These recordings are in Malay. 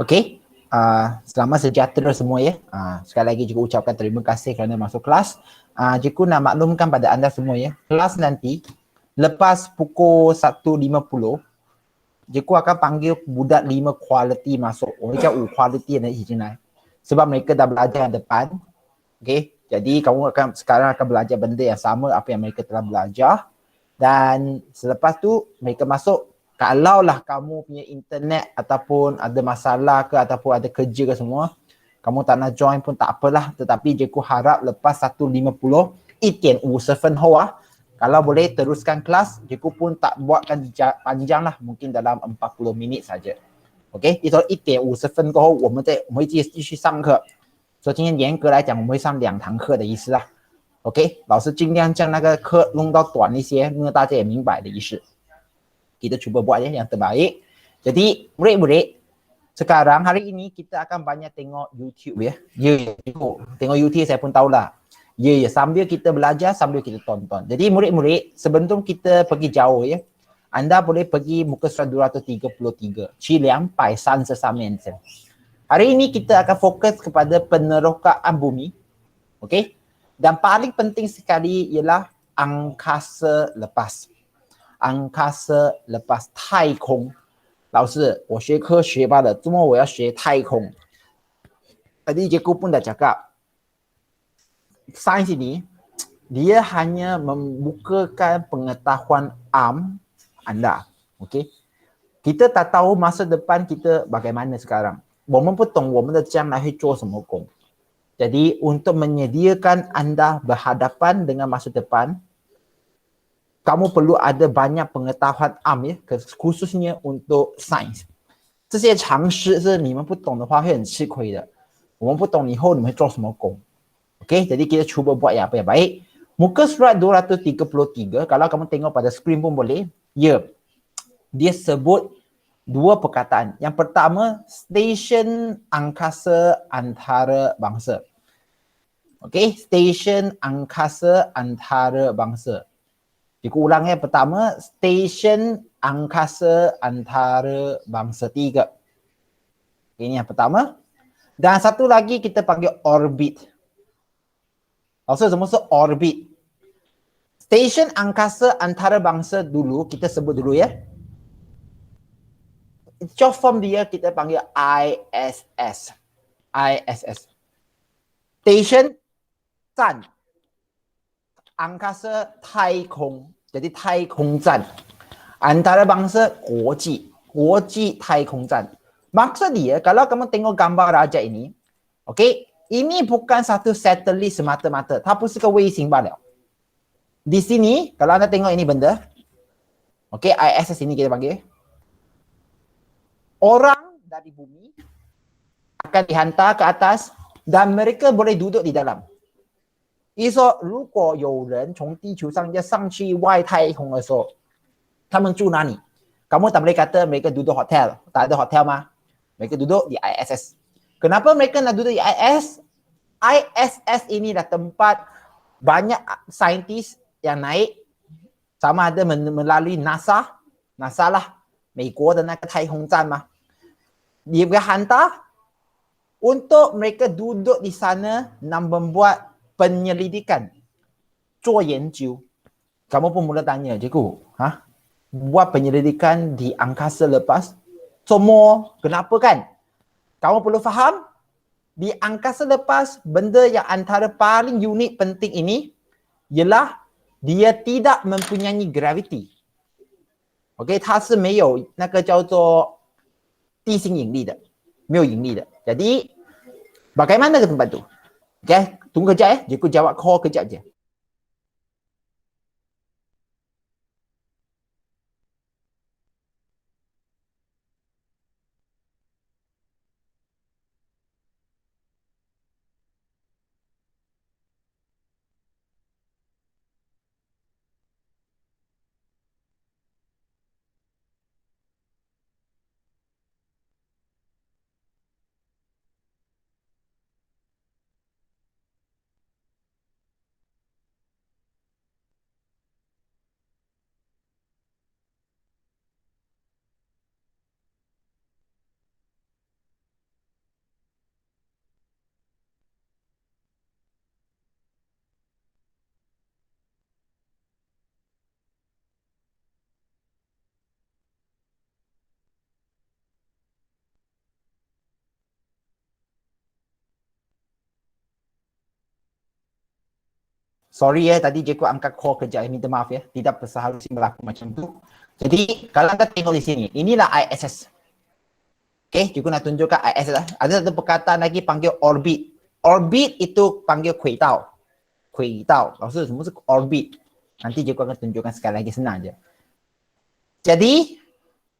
Okey, selamat sejahtera semua ya. Sekali lagi juga ucapkan terima kasih kerana masuk kelas. Cikgu nak maklumkan pada anda semua ya, kelas nanti lepas pukul 1.50, cikgu akan panggil budak 5 quality masuk. Orang cakap 5 quality yang nak izin sebab mereka dah belajar depan. Okey, jadi kamu sekarang akan belajar benda yang sama apa yang mereka telah belajar. Dan selepas tu mereka masuk, kalaulah kamu punya internet ataupun ada masalah ke ataupun ada kerja ke semua, kamu tak nak join pun tak apalah, tetapi cikgu harap lepas 1.50 一点50分后kalau boleh teruskan kelas, cikgu pun tak buatkan panjang lah, mungkin dalam 40 minit saja. OK， 1.50分过后我们会继续上课，所以今天严格来讲我们会上2堂课的意思啦。OK， 老师尽量将那个课弄到短一些，因为大家也明白的意思。Kita cuba buat ya yang terbaik. Jadi murid-murid, sekarang hari ini kita akan banyak tengok YouTube ya. Ya, tengok YouTube saya pun tahulah. Ya, sambil kita belajar, sambil kita tonton. Jadi murid-murid, sebelum kita pergi jauh ya, anda boleh pergi muka surat 233, 233. Hari ini kita akan fokus kepada penerokaan bumi. Okey? Dan paling penting sekali ialah angkasa lepas. Angkasa lepas, 太空。老师，我学科学罢了，怎么我要学太空？Tadi cikgu pun dah cakap, sains ini dia hanya membukakan pengetahuan anda. Okey? Kita tak tahu masa depan kita bagaimana sekarang. 我们不懂我们的将来会做什么工。Jadi untuk menyediakan anda berhadapan dengan masa depan, kamu perlu ada banyak pengetahuan ya, khususnya untuk sains. 这些常识是你们不懂的话会很吃亏的。我们不懂以后你们会做什么工。Okey, jadi kita cuba buat yang apa yang baik. Muka surat 233, kalau kamu tengok pada skrin pun boleh. Ya, dia sebut dua perkataan. Yang pertama, stesen angkasa antarabangsa. Okey, stesen angkasa antarabangsa. Cikgu ulang ya, pertama, stesen angkasa antarabangsa 3. Ini yang pertama. Dan satu lagi kita panggil orbit. Maksud semua orbit. Stesen angkasa antarabangsa dulu, kita sebut dulu ya. Short form dia kita panggil ISS. ISS. Station 站 angkasa 太空, jadi 太空站 antarabangsa 国际太空站. Maksud dia, kalau kamu tengok gambar raja ini, okey, ini bukan satu satelit semata-mata, 它不是个卫星罢了. Di sini, kalau anda tengok ini benda, okey, ISS ini kita panggil, orang dari bumi akan dihantar ke atas dan mereka boleh duduk di dalam. 意思说，如果有人从地球上要上去外太空的时候，他们住哪里？ Kamu tak boleh kata mereka duduk hotel. Tak ada hotel mah. Mereka duduk di ISS. Kenapa mereka nak duduk di ISS? ISS ini dah tempat banyak saintis yang naik, sama ada melalui NASA. NASA lah, 美国的那个太空站嘛。Dia hantar untuk mereka duduk di sana dan membuat penyelidikan, 做研究. Kamu pun mula tanya, cikgu, buat penyelidikan di angkasa lepas? Semua, kenapa kan? Kamu perlu faham, di angkasa lepas, benda yang antara paling unik penting ini ialah dia tidak mempunyai graviti. OK， 它是没有那个叫做地心引力的，没有引力的。Jadi bagaimana ke tempat tu? Okay, tunggu kejap ya. Cikgu jawab call kejap je. Sorry ya, tadi Jeko angkat call kejap, minta maaf ya. Tidak seharusnya berlaku macam tu. Jadi, kalau anda tengok di sini, inilah ISS. Okay, Jeko nak tunjukkan ISS lah. Ada satu perkataan lagi panggil orbit. Orbit itu panggil 轨道. 轨道, maksud semua itu orbit. Nanti Jeko akan tunjukkan sekali lagi, senang je. Jadi,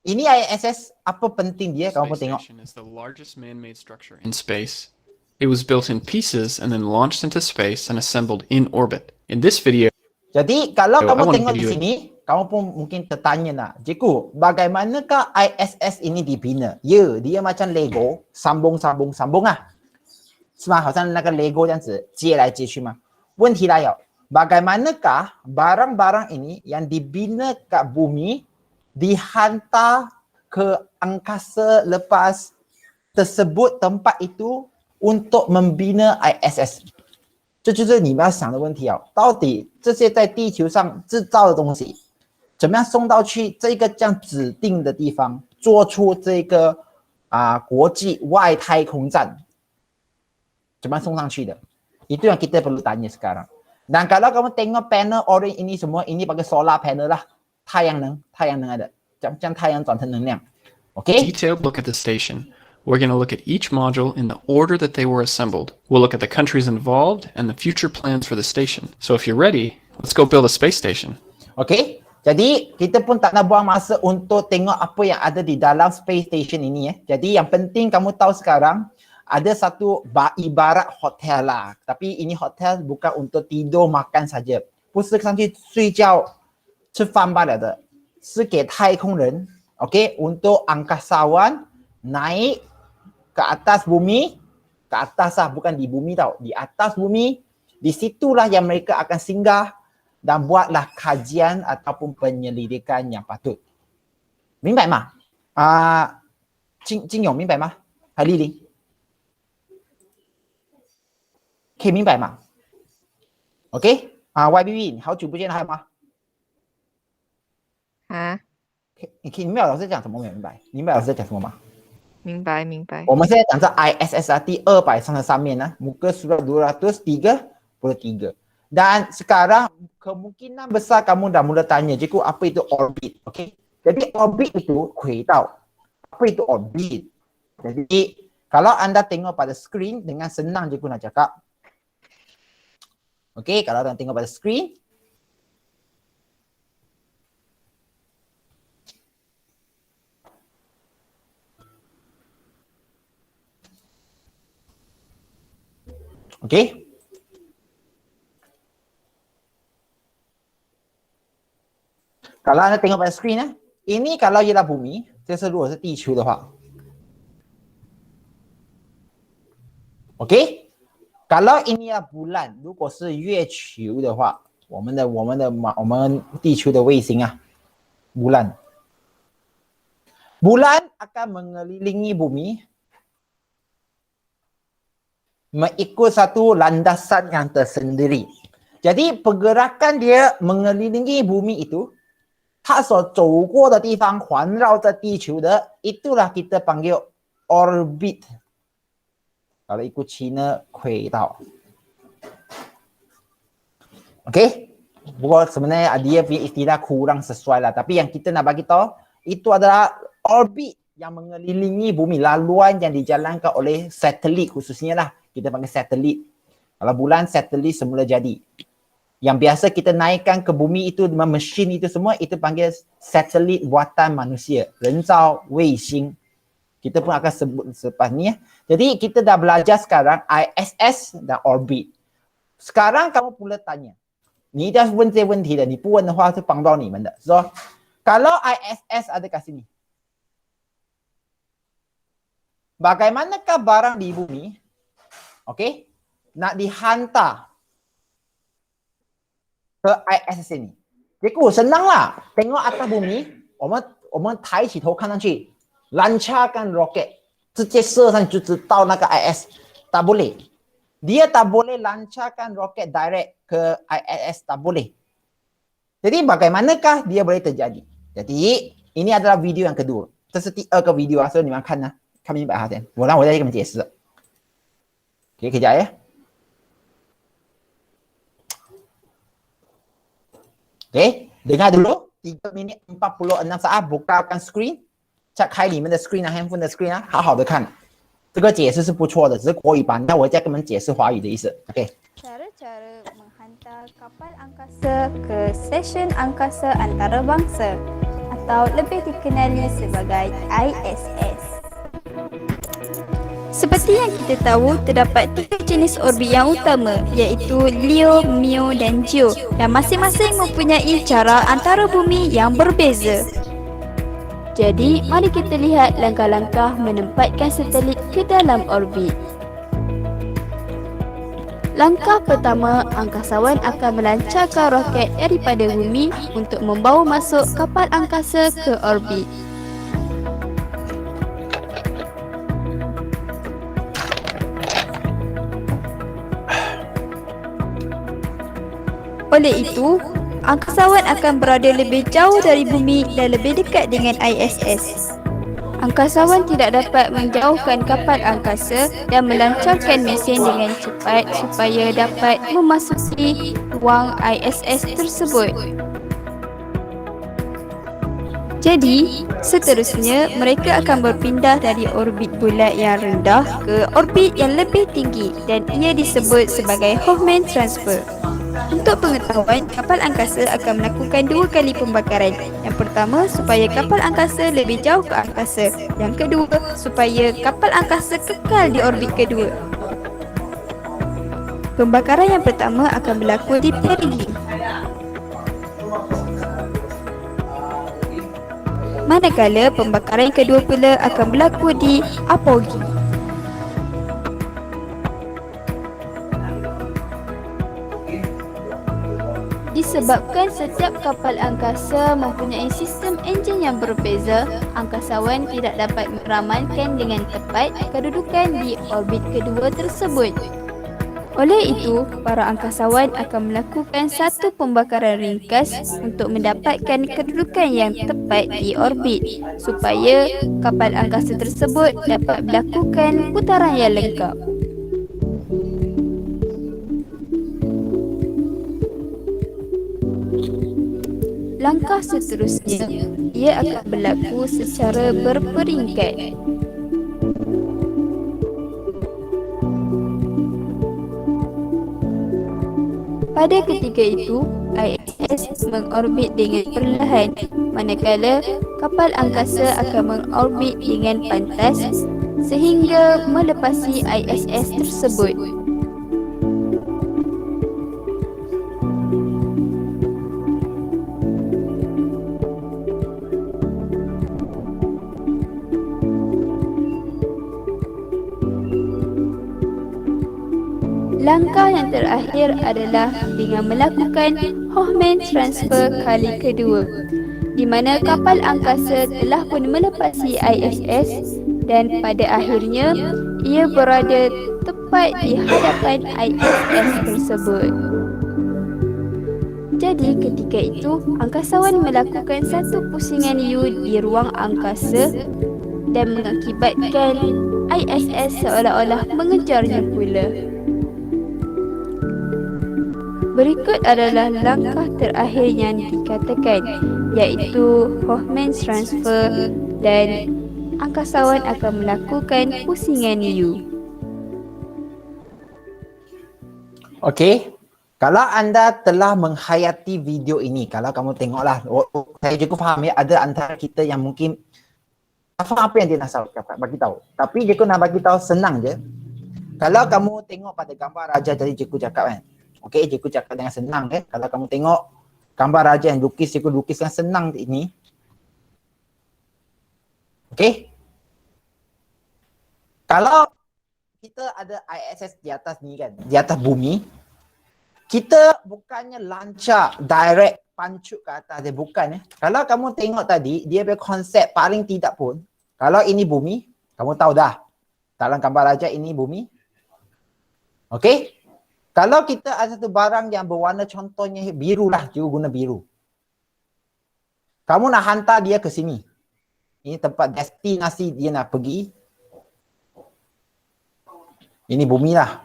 ini ISS, apa penting dia? Kamu pun tengok. Is the largest man-made structure in space. It was built in pieces and then launched into space and assembled in orbit. In this video, jadi kalau kamu I want to tengok give di you sini, kamu pun mungkin tertanya nak, Jiku, bagaimanakah ISS ini dibina? Ya, dia macam Lego, sambung lah. 是吗？好像那个 Lego 这样子接来接去嘛。问题来了，bagaimanakah barang-barang ini yang dibina kat bumi dihantar ke angkasa lepas tersebut tempat itu untuk membina ISS？ 这就是你们要想的问题哦。到底这些在地球上制造的东西，怎么样送到去这个这样指定的地方，做出这个国际外太空站？ 怎么送上去的? Itu yang kita perlu tanya sekarang. Dan kalau kamu tengok panel orange ini semua, ini pakai solar panel lah. 太阳能ada. 将太阳转成能量. Okay? Detailed look at the station. We're going to look at each module in the order that they were assembled. We'll look at the countries involved and the future plans for the station. So if you're ready, let's go build a space station. Okay? Jadi, kita pun tak nak buang masa untuk tengok apa yang ada di dalam space station ini. Jadi, yang penting kamu tahu sekarang, ada satu ibarat hotel lah. Tapi ini hotel bukan untuk tidur makan saja. 不是上去睡觉吃饭罢了的，是给太空人 okay, untuk angkasawan naik ke atas bumi, ke atas lah, bukan di bumi tau, di atas bumi. Di situlah yang mereka akan singgah dan buatlah kajian ataupun penyelidikan yang patut. 明白吗？金勇明白吗？还丽丽？ 可以明白吗 ？OK， YBB， 好久不见了，还有吗？你可以明白老师讲什么没有？明白？明白老师在讲什么吗？明白。我们现在讲这 ISS 第233面呢 muka surat 233. Dan sekarang kemungkinan besar kamu dah mula tanya, Cikgu, apa itu orbit? Okey. Jadi orbit itu 轨道. Apa itu orbit? Jadi kalau anda tengok pada skrin, dengan senang Cikgu nak cakap. Okey, kalau anda tengok pada skrin. Okey. Kalau anda tengok pada skrin, ini kalau ialah bumi, 这是如果是地球的话。OK， kalau ini adalah bulan， 如果是月球的话，我们地球的卫星啊， bulan akan mengelilingi bumi mengikut satu landasan yang tersendiri. Jadi pergerakan dia mengelilingi bumi itu， 它所走过的地方环绕着地球的 itulah kita panggil orbit. Kalau ikut Cina 轨道 Okey. Bukan sebenarnya dia punya istilah kurang sesuai lah. Tapi yang kita nak bagi tahu itu adalah orbit yang mengelilingi bumi. Laluan yang dijalankan oleh satelit khususnya lah. Kita panggil satelit. Kalau bulan satelit semula jadi. Yang biasa kita naikkan ke bumi itu dengan mesin itu semua itu panggil satelit buatan manusia. 人造卫星. Kita pun akan sebut selepas ni ya. Jadi kita dah belajar sekarang ISS dan orbit. Sekarang kamu pula tanya. 你一定要问这些问题的，你不问的话是帮不到你们的。说 kalau ISS ada kat sini, bagaimanakah barang di bumi, okey, nak dihantar ke ISS ini? Cikgu, senanglah. Tengok atas bumi, 我们抬起头看上去。 lancarkan roket 直接射上去就到那个 IS tak boleh. Dia tak boleh lancarkan roket direct ke ISS, tak boleh. Jadi bagaimanakah dia boleh terjadi? Jadi ini adalah video yang kedua. 这是第二个 video 啊，所以你们看呢，看明白哈先。我再给你们解释。可以解呀。Okay, dengar dulu. 3 minit 46 saat bukakan screen，再开你们的 screen 啊 ，handphone 的 screen 啊，好好的看。这个解释是不错的，只是国语版，那我再跟你们解释华语的意思。OK， Cara-cara menghantar kapal angkasa ke stesen angkasa antarabangsa atau lebih dikenali sebagai ISS. Seperti yang kita tahu, terdapat 3 jenis orbit yang utama iaitu LEO, MEO dan GEO yang masing-masing mempunyai cara antara bumi yang berbeza. Jadi, mari kita lihat langkah-langkah menempatkan satelit ke dalam orbit. Langkah pertama, angkasawan akan melancarkan roket daripada bumi untuk membawa masuk kapal angkasa ke orbit. Oleh itu, angkasawan akan berada lebih jauh dari bumi dan lebih dekat dengan ISS. Angkasawan tidak dapat menjauhkan kapal angkasa dan melancarkan mesin dengan cepat supaya dapat memasuki ruang ISS tersebut. Jadi, seterusnya mereka akan berpindah dari orbit bulat yang rendah ke orbit yang lebih tinggi dan ia disebut sebagai Hoffman transfer. Untuk pengetahuan, kapal angkasa akan melakukan 2 kali pembakaran. Yang pertama, supaya kapal angkasa lebih jauh ke angkasa. Yang kedua, supaya kapal angkasa kekal di orbit kedua. Pembakaran yang pertama akan berlaku di perigee. Manakala pembakaran yang kedua pula akan berlaku di apogee. Disebabkan setiap kapal angkasa mempunyai sistem enjin yang berbeza, angkasawan tidak dapat meramalkan dengan tepat kedudukan di orbit kedua tersebut. Oleh itu, para angkasawan akan melakukan satu pembakaran ringkas untuk mendapatkan kedudukan yang tepat di orbit supaya kapal angkasa tersebut dapat melakukan putaran yang lengkap. Langkah seterusnya, ia akan berlaku secara berperingkat. Pada ketika itu, ISS mengorbit dengan perlahan, manakala kapal angkasa akan mengorbit dengan pantas sehingga melepasi ISS tersebut. Langkah yang terakhir adalah dengan melakukan Hoffman transfer kali kedua, di mana kapal angkasa telah pun melepasi ISS dan pada akhirnya ia berada tepat di hadapan ISS tersebut. Jadi ketika itu, angkasawan melakukan satu pusingan U di ruang angkasa dan mengakibatkan ISS seolah-olah mengejarnya pula. Berikut adalah langkah terakhir yang dikatakan, iaitu Hoffman transfer dan angkasawan akan melakukan pusingan U. Okey. Kalau anda telah menghayati video ini, kalau kamu tengoklah, saya juga faham ya, ada antara kita yang mungkin tak faham apa yang dia nak bagi tahu. Tapi Cikgu nak bagi tahu senang je. Kalau kamu tengok pada gambar raja tadi Cikgu cakap kan. Okey, Cikgu cakap dengan senang ya. Kalau kamu tengok gambar raja yang lukis, Cikgu lukis dengan senang ini. Okey. Kalau kita ada ISS di atas ni kan, di atas bumi, kita bukannya lancar direct pancut ke atas dia, bukan ya. Kalau kamu tengok tadi, dia punya konsep paling tidak pun, kalau ini bumi, kamu tahu dah. Dalam gambar raja ini bumi. Okey. Kalau kita ada satu barang yang berwarna contohnya biru lah, juga guna biru. Kamu nak hantar dia ke sini. Ini tempat destinasi dia nak pergi. Ini bumi lah.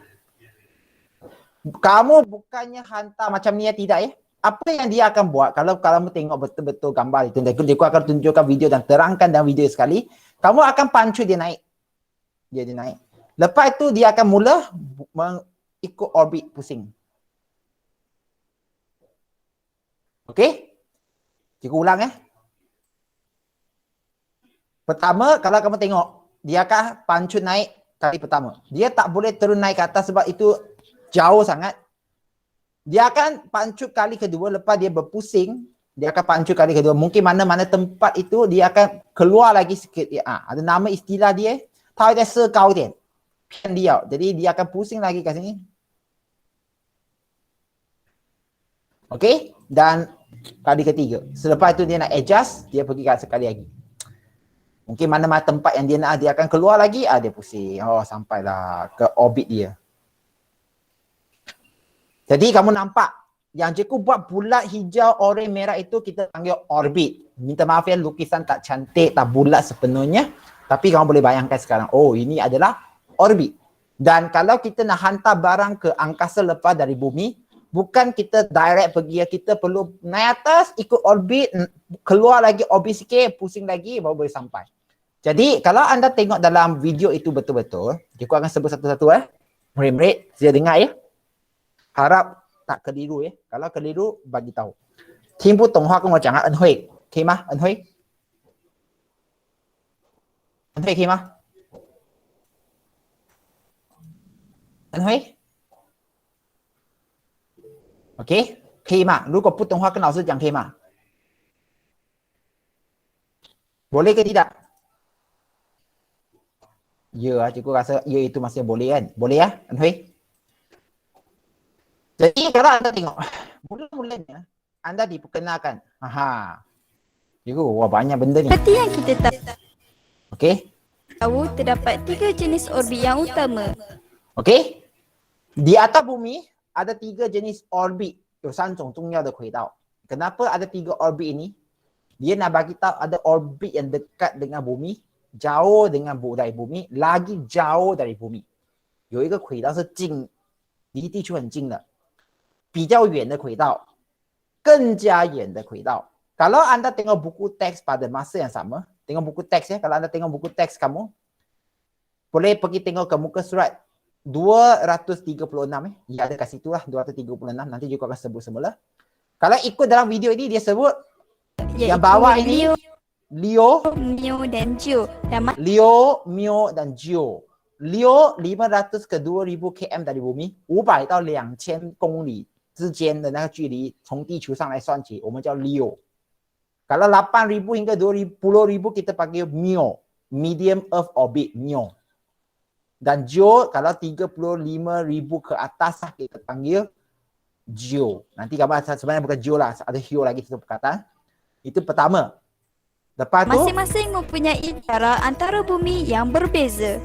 Kamu bukannya hantar macam ni ya, tidak ya. apa yang dia akan buat kalau kamu tengok betul-betul gambar itu, dia akan tunjukkan video dan terangkan dalam video sekali, kamu akan pancu dia naik. Dia naik. Lepas itu dia akan mula ikut orbit pusing. Okey? Cikgu ulang Pertama, kalau kamu tengok, dia akan pancu naik kali pertama. Dia tak boleh terus naik ke atas sebab itu jauh sangat. Dia akan pancut kali kedua, lepas dia berpusing, dia akan pancut kali kedua. Mungkin mana-mana tempat itu, dia akan keluar lagi sikit. Ada nama istilah dia, tahu dia sekau dia. Pian dia. Jadi dia akan pusing lagi kat sini. Okey? Dan kali ketiga. Selepas itu dia nak adjust, dia pergi kat sekali lagi. Mungkin mana-mana tempat yang dia nak, dia akan keluar lagi, dia pusing. Oh, sampailah ke orbit dia. Jadi kamu nampak yang cikgu buat bulat, hijau, oranye, merah itu kita panggil orbit. Minta maaf ya, lukisan tak cantik, tak bulat sepenuhnya. Tapi kamu boleh bayangkan sekarang, oh ini adalah orbit. Dan kalau kita nak hantar barang ke angkasa lepas dari bumi, bukan kita direct pergi, kita perlu naik atas, ikut orbit, keluar lagi orbit sikit, pusing lagi, baru boleh sampai. Jadi kalau anda tengok dalam video itu betul-betul, cikgu akan sebut satu-satu murid-murid, saya dengar ya. Harap tak keliru ya. Kalau keliru, bagi tahu. 听不懂话跟我讲恩惠，可以吗？恩惠，恩惠可以吗？恩惠 ，OK， 可以吗？如果不懂话跟老师讲可以吗？ Boleh ke tidak? Ya, cikgu rasa ya itu masih boleh kan? Boleh ya, An Hui? Jadi kalau anda tengok, mula-mulanya anda diperkenalkan. Cikgu, wah banyak benda ni. Seperti yang kita Okey? tahu, terdapat 3 jenis orbit yang utama. Okey? Di atas bumi ada 3 jenis orbit. 有3种重要的轨道. Kenapa ada 3 orbit ini? Dia nak bagi tahu ada orbit yang dekat dengan bumi, jauh dengan dari bumi, lagi jauh dari bumi. 有一个轨道是近，离地球很近的，比较远的轨道，更加远的轨道. Kalau anda tengok buku teks pada masa yang sama, tengok buku teks ya, kalau anda tengok buku teks kamu, boleh pergi tengok ke muka surat 236 ya, ada kat situ lah 236, nanti juga akan sebut semula. Kalau ikut dalam video ini dia sebut yang bawah ini Leo, Mio dan Gio. Leo, Mio dan Gio. Leo 500 ke 2000 km dari bumi，500到2000公里之间的那个距离，从地球上来算起，我们叫 Leo。Kalau 8000 hingga 10,000 kita panggil Mio, medium Earth orbit Mio. Dan Gio kalau 35,000 ke atas kita panggil Gio. Nanti kamu sebenarnya bukan Gio lah, ada Hio lagi satu perkataan. Itu pertama. Lepas tu Masing-masing mempunyai cara antara bumi yang berbeza.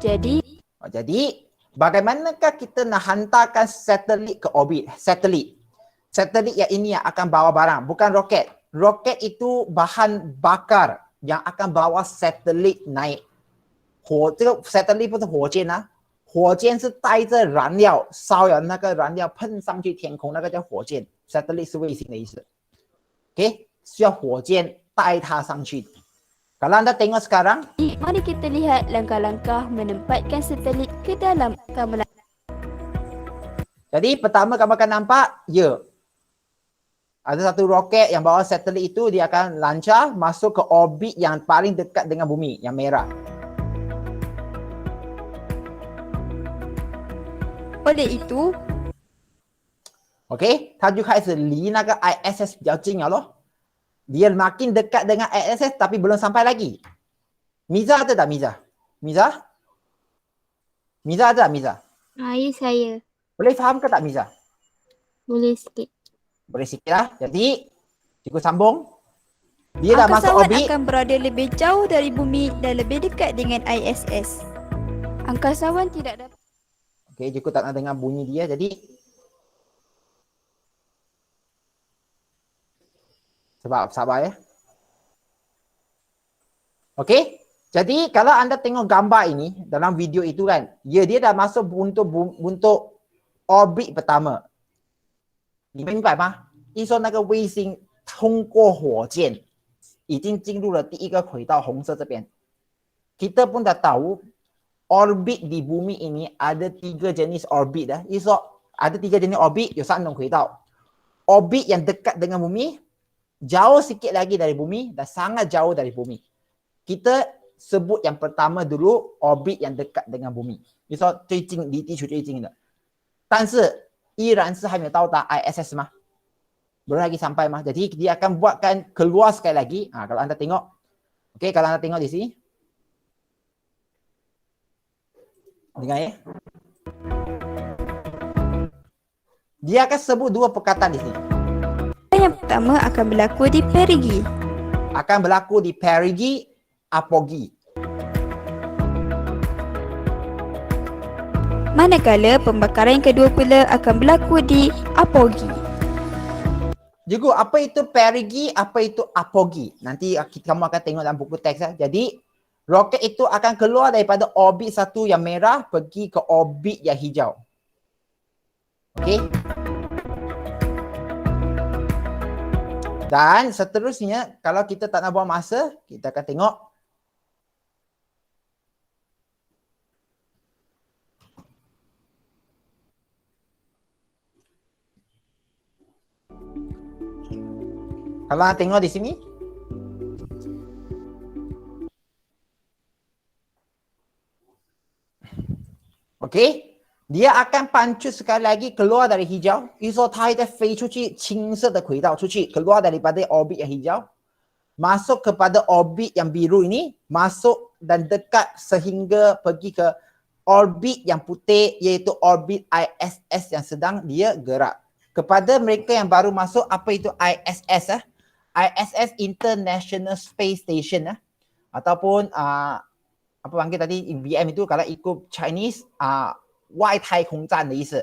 Jadi, bagaimanakah kita nak hantarkan satelit ke orbit? Satelit yang ini yang akan bawa barang, bukan roket. Roket itu bahan bakar yang akan bawa satelit naik. 这个 satelit 不是火箭啊，火箭是带着燃料，烧了那个燃料喷上去天空，那个叫火箭。Satelit 是卫星的意思。OK， 需要火箭带它上去。Kalau anda tengok sekarang, mari kita lihat langkah-langkah menempatkan satelit ke dalam kamelan. jadi pertama kamu akan nampak, ya, ada satu roket yang bawa satelit itu, dia akan lancar masuk ke orbit yang paling dekat dengan bumi, yang merah. Oleh itu, OK， 它就开始离那个 ISS 比较近了咯。Dia makin dekat dengan ISS tapi belum sampai lagi. Miza ada tak Miza? Miza? Miza ada tak Miza? Ya saya. Boleh faham ke tak Miza? Boleh sikit. Boleh sikit lah. Jadi, cikgu sambung. Dia dah masuk angkasawan orbit. akan berada lebih jauh dari bumi dan lebih dekat dengan ISS. Angkasawan tidak dapat Okay, cikgu tak nak dengar bunyi dia. Jadi, sebab sabar ya. Okey. Jadi kalau anda tengok gambar ini dalam video itu kan, dia dah masuk untuk orbit pertama. 你明白吗？一说那个卫星通过火箭已经进入了第一个轨道，红色这边。Kita pun dah tahu orbit di bumi ini ada 3 jenis orbit dah. Iso ada 3 jenis orbit, 有3种轨道. Orbit yang dekat dengan bumi, jauh sikit lagi dari bumi dan sangat jauh dari bumi. Kita sebut yang pertama dulu orbit yang dekat dengan bumi. Iso 最近离地球最近的。但是依然是还没有到达 ISS 吗？ Belum lagi sampai mah. Jadi dia akan buatkan keluar sekali lagi. Kalau anda tengok. Okey, kalau anda tengok di sini. Dengar ya. Dia akan sebut 2 perkataan di sini. Yang pertama akan berlaku di perigi. Akan berlaku di perigi, apogee. Manakala pembakaran yang kedua pula akan berlaku di apogee. Cikgu, apa itu perigi, apa itu apogee? Nanti kamu akan tengok dalam buku teks. Jadi, roket itu akan keluar daripada orbit satu yang merah pergi ke orbit yang hijau. Okey? Dan seterusnya, kalau kita tak nak buang masa, kita akan tengok. Kalau anda tengok di sini. Okey. Dia akan pancut sekali lagi keluar dari hijau. 一说它会飞出去青色的轨道出去 keluar daripada orbit yang hijau. Masuk kepada orbit yang biru ini. Masuk dan dekat sehingga pergi ke orbit yang putih iaitu orbit ISS yang sedang dia gerak. Kepada mereka yang baru masuk, apa itu ISS? ISS International Space Station ataupun apa panggil tadi IBM itu kalau ikut Chinese 外太空站的意思.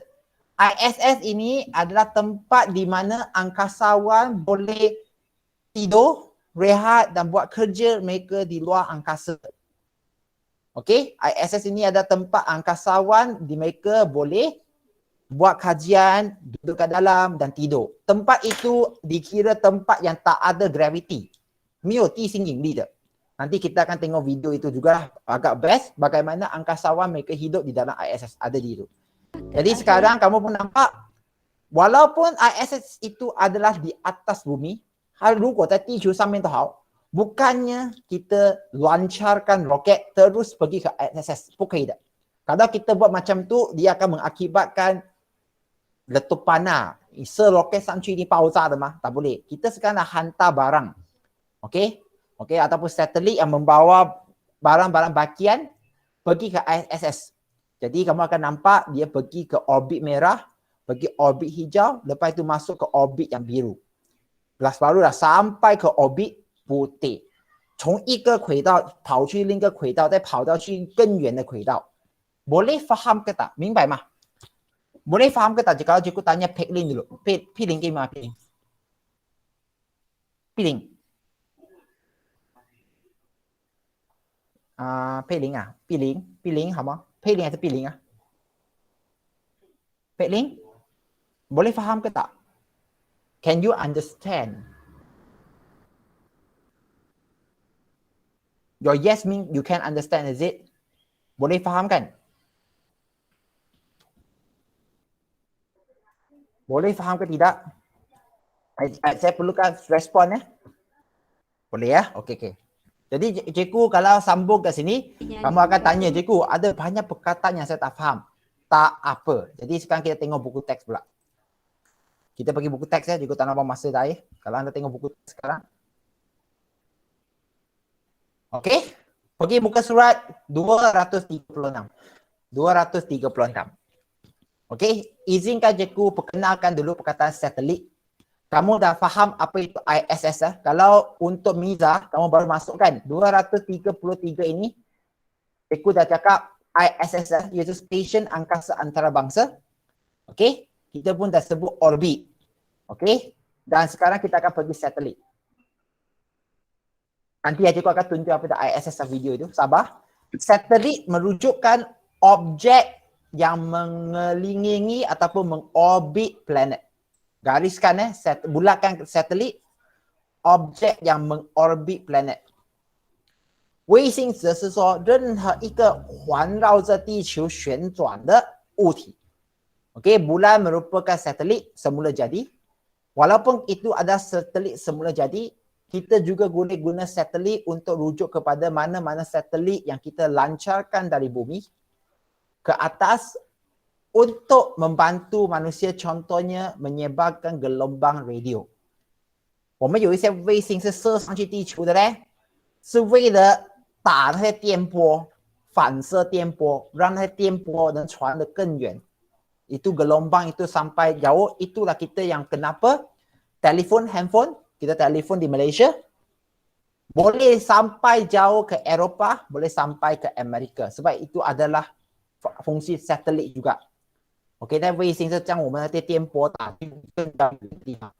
ISS ini adalah tempat di mana angkasawan boleh tidur, rehat dan buat kerja mereka di luar angkasa. Okey, ISS ini adalah tempat angkasawan di mereka boleh buat kajian, duduk kat dalam dan tidur. Tempat itu dikira tempat yang tak ada gravity. 没有地心引力的. Nanti kita akan tengok video itu juga agak best bagaimana angkasawan mereka hidup di dalam ISS, ada di itu. Jadi sekarang kamu pun nampak walaupun ISS itu adalah di atas bumi, 它如果在地球上面都好, bukannya kita lancarkan roket terus pergi ke ISS, 不可以的. Kalau kita buat macam tu, dia akan mengakibatkan letupan lah. 射 roket 上去一定爆炸的吗？ Tak boleh. Kita sekarang nak hantar barang. Okey? Okey, ataupun satelit yang membawa barang-barang bahagian pergi ke ISS. Jadi kamu akan nampak dia pergi ke orbit merah, pergi orbit hijau, lepas itu masuk ke orbit yang biru. Lepas baru dah sampai ke orbit putih. 从一个轨道跑去另一个轨道，再跑到去更远的轨道。Boleh faham ke tak? 明白吗？ Boleh faham ke tak? Kalau cikgu tanya Peklin dulu. Piling ke mana Piling? Piling. Piling ah. Piling 好吗？ Piling 还是 Piling 啊 Peklin? Boleh faham ke tak? Can you understand? Your yes mean you can understand, is it? Boleh faham kan? Boleh faham ke tidak? Saya perlukan respon Boleh ya? Okey. Jadi cikgu kalau sambung ke sini, kamu akan tanya cikgu, ada banyak perkataan yang saya tak faham. Tak apa. Jadi sekarang kita tengok buku teks pula. Kita pergi buku teks cikgu tak nak buang masa dah Kalau anda tengok buku teks sekarang. Okey. Pergi muka surat 236. 236. Okey, izinkan cikgu perkenalkan dulu perkataan satelit. Kamu dah faham apa itu ISS Kalau untuk Miza, kamu baru masuk kan 233 ini, cikgu dah cakap ISS iaitu Stesen Angkasa Antarabangsa. Okey, kita pun dah sebut orbit. Okey, dan sekarang kita akan pergi satelit. Nanti cikgu akan tunjuk apa itu ISS video itu, sabar. Satelit merujukkan objek yang mengelilingi ataupun mengorbit planet. Gariskan bulatkan satelit objek yang mengorbit planet. 卫星则是说任何一个环绕着地球旋转的物体。Okey, bulan merupakan satelit semula jadi. Walaupun itu ada satelit semula jadi, kita juga boleh guna satelit untuk rujuk kepada mana-mana satelit yang kita lancarkan dari bumi ke atas untuk membantu manusia, contohnya menyebarkan gelombang radio. 我们有一些卫星是射上去地球的嘞，是为了打那些电波，反射电波，让那些电波能传得更远。Itu gelombang itu sampai jauh, itulah kita yang kenapa telefon handphone, kita telefon di Malaysia, boleh sampai jauh ke Eropah, boleh sampai ke Amerika. Sebab itu adalah fungsi satelit juga. OK， 那卫星是将我们的电波打去更高远的地方。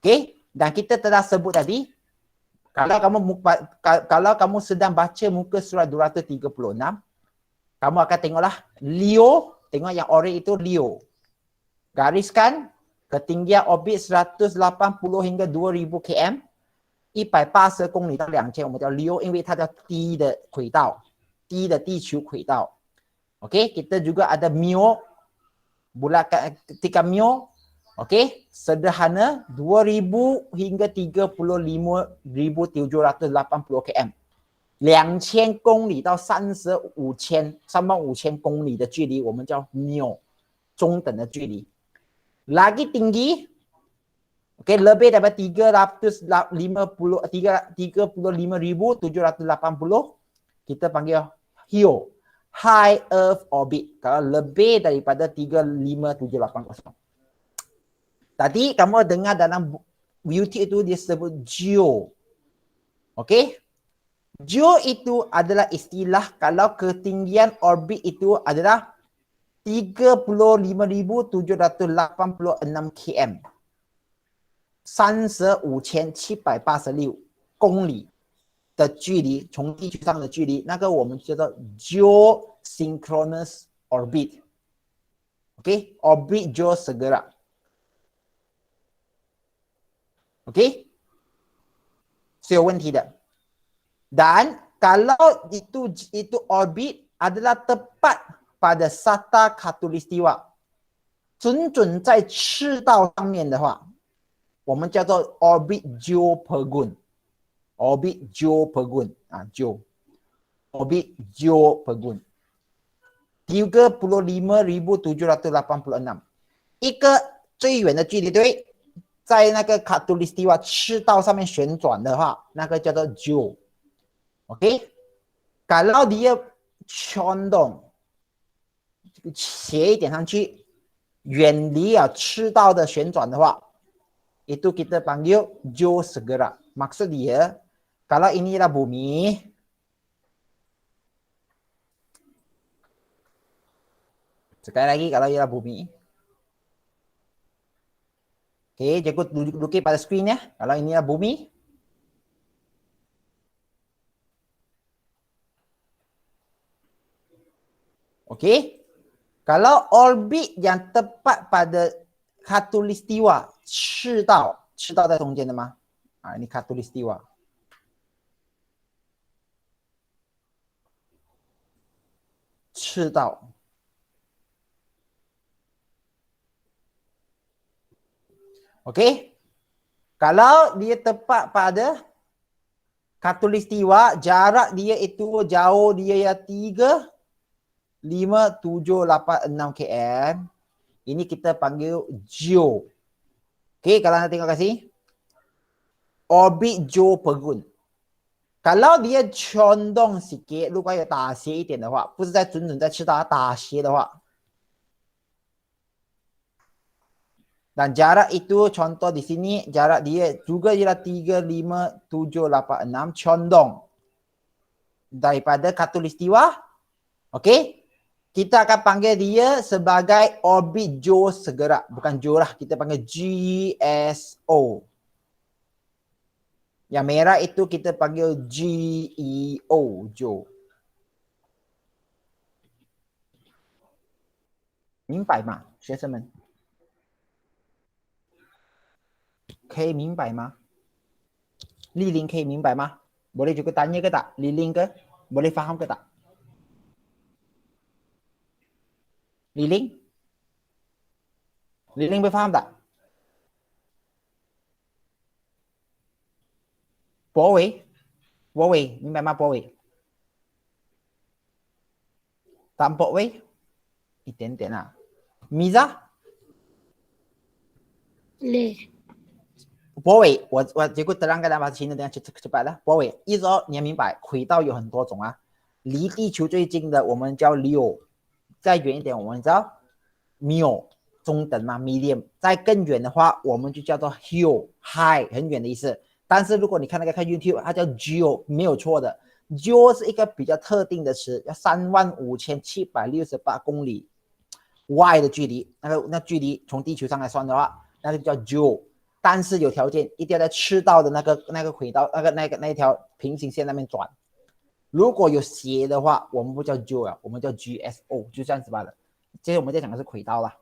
OK， dan kita telah sebut tadi, kalau kamu sedang baca muka surat 236, kamu akan tengoklah Leo, tengok yang orange itu Leo. Gariskan ketinggian orbit 180 hingga 2000 km, 180公里到2000，我们叫 Leo， 因为它叫低的轨道，低的地球轨道。OK， kita juga ada Mio, bulatkan ketika Mio, OK, sederhana 2000 hingga 35,780 km， 2000公里到35000公里的距离，我们叫 Mio， 中等的距离。Lagi tinggi, OK, lebih daripada 35,780, kita panggil HEO, High Earth Orbit. Kalau lebih daripada 35780. Tadi kamu dengar dalam YouTube itu dia sebut GEO. OK? GEO itu adalah istilah kalau ketinggian orbit itu adalah 35,786 km. 35,786公里的距离，从地球上的距离，那个我们叫做 geosynchronous orbit。OK， orbit geosegera。OK， 是有问题的。Dan kalau itu orbit adalah tepat pada sata khatulistiwa， 准准在赤道上面的话，我们叫做 orbit geopergun。orbit geopergun 啊 geo orbit geopergun 35,786， 一个最远的距离，对，在那个卡图里斯蒂瓦赤道上面旋转的话，那个叫做 geo。 OK， kalau dia condong 斜一点上去，远离赤道的旋转的话， itu kita panggil geosegera. Maksud dia, kalau inilah bumi, sekali lagi kalau inilah bumi, oke, jadi duduk pada screen ya. Kalau inilah bumi, oke, kalau orbit yang tepat pada khatulistiwa 赤道在中间的吗？啊，你khatulistiwa。赤道。Okey. Kalau dia tepat pada khatulistiwa, jarak dia itu jauh dia ya 3,5786 km. Ini kita panggil geo. Okey, kalau anda tengok kat sini. Orbit geopergun. Kalau dia condong sikit, 如果有打斜一点的话，不是在准准在赤道，打斜的话。Dan jarak itu contoh di sini, jarak dia juga ialah 3,5786 condong daripada khatulistiwa. Okey. Kita akan panggil dia sebagai orbit geosegera. Bukan geo lah, kita panggil GSO. Yang merah itu kita panggil GEO, geo. 明白吗，学生们可以明白吗？丽玲可以明白吗？Boleh juga tanya ke tak? Liling ke? Boleh faham ke tak? Liling? Liling boleh faham tak? Boleh? Boleh, 明白吗？Boleh? 淡薄喂，一点点啊。Miza? Boleh. Boleh, 我结果terangkan dalam bahasa Cina dengan cepat lah. Boleh，意思说你要明白，轨道有很多种啊。离地球最近的我们叫 Leo， 再远一点我们叫 Mio， 中等嘛 ，medium。再更远的话，我们就叫做 High， 很远的意思。但是如果你看看 YouTube， 它叫 Geo， 没有错的。Geo 是一个比较特定的词，要35768公里外的距离，那距离从地球上来算的话，那就叫 Geo。但是有条件，一定要在赤道的那个轨道，那一条平行线那边转。如果有斜的话，我们不叫 Geo 啊，我们叫 GSO， 就这样子罢了。接着我们再讲的是轨道啦，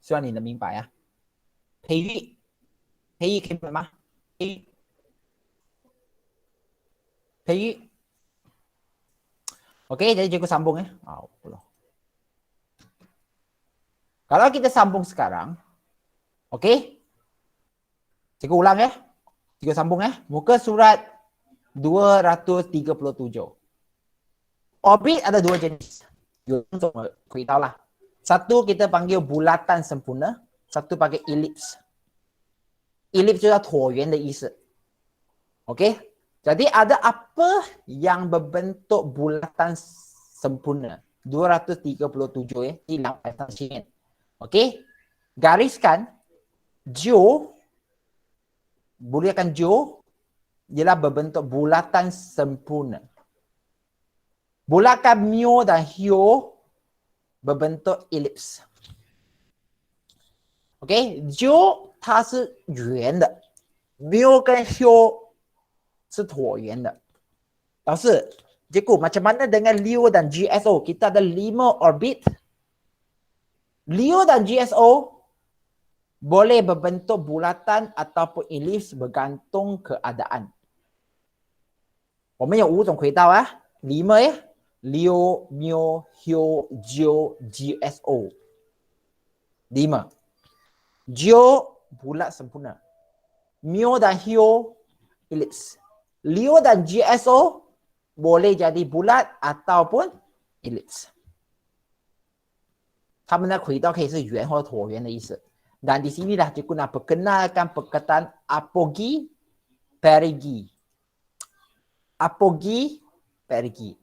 希望你能明白啊。培育可以明白吗？培育 Oke, jadi cukup sambung ya. Kalau kita sambung sekarang, oke? Cikgu ulang ya. Cikgu sambung ya. Muka surat 237. Orbit ada dua jenis. Kita lah. Satu kita panggil bulatan sempurna, satu pakai ellipse. Ellipse 就是椭圆的意思。Oke? Jadi ada apa yang berbentuk bulatan sempurna? 237 ya. Hilang atas sini. Okey? Gariskan Geo. Buliakan Geo ialah berbentuk bulatan sempurna. Bulatan Mio dan Hio berbentuk ellipse. Okey? Geo 它是圆的。Mio 跟 Hio 是椭圆的。老师，结果 macam mana dengan Leo dan GSO? Kita ada 5 orbit. Leo dan GSO boleh berbentuk bulatan ataupun ellipse bergantung keadaan. 我们有5种轨道啊，5呀 ，Leo, Mio, Hio, Geo, GSO. 5. Geo bulat sempurna. Mio dan Hio ellipse. Leo dan GSO boleh jadi bulat ataupun ellipse. 它们的轨道可以是圆或者椭圆的意思。Dan di sinilah cikgu nak perkenalkan perkataan apogee, perigee. Apogee, perigee.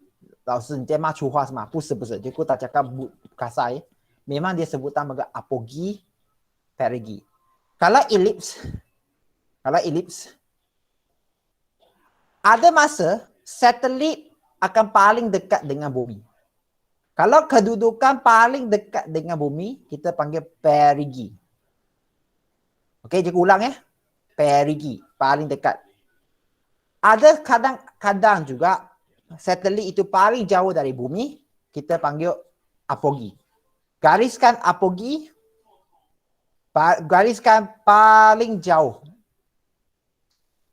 老师，你在骂粗话是吗？不是，cikgu tak cakap kasar ya. Memang dia sebutan sebagai apogee, perigee. Kalau ellipse, ada masa satelit akan paling dekat dengan bumi. Kalau kedudukan paling dekat dengan bumi, kita panggil perigee. Okey, cikgu ulang ya. Perigee, paling dekat. Ada kadang-kadang juga satelit itu paling jauh dari bumi, kita panggil apogee. Gariskan apogee, gariskan paling jauh.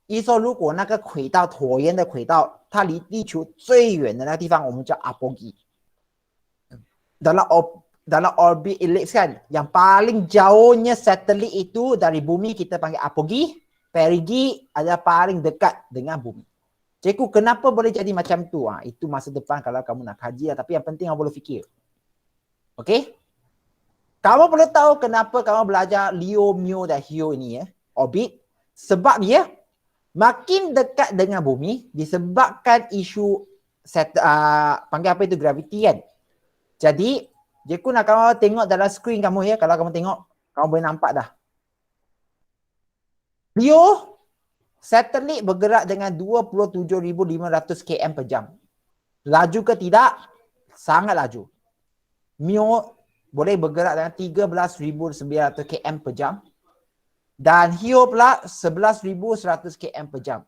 意思说，如果那个轨道椭圆的轨道，它离地球最远的那个地方，我们叫 apogee。dalam orbit ellipse kan, yang paling jauhnya satelit itu dari bumi kita panggil apogee. Perigee adalah paling dekat dengan bumi. Cikgu, kenapa boleh jadi macam tu? Itu masa depan kalau kamu nak kaji, tapi yang penting kamu boleh fikir. Okey? Kamu perlu tahu kenapa kamu belajar Leo, Mio dan Hio ini ya, orbit. Sebab dia makin dekat dengan bumi disebabkan isu panggil apa itu graviti kan. Jadi, cikgu nak kamu tengok dalam skrin kamu ya. Kalau kamu tengok, kamu boleh nampak dah. Leo, satelit bergerak dengan 27,500 km per jam. Laju ke tidak? Sangat laju. Mio boleh bergerak dengan 13,900 km per jam. Dan Hio pula 11,100 km per jam.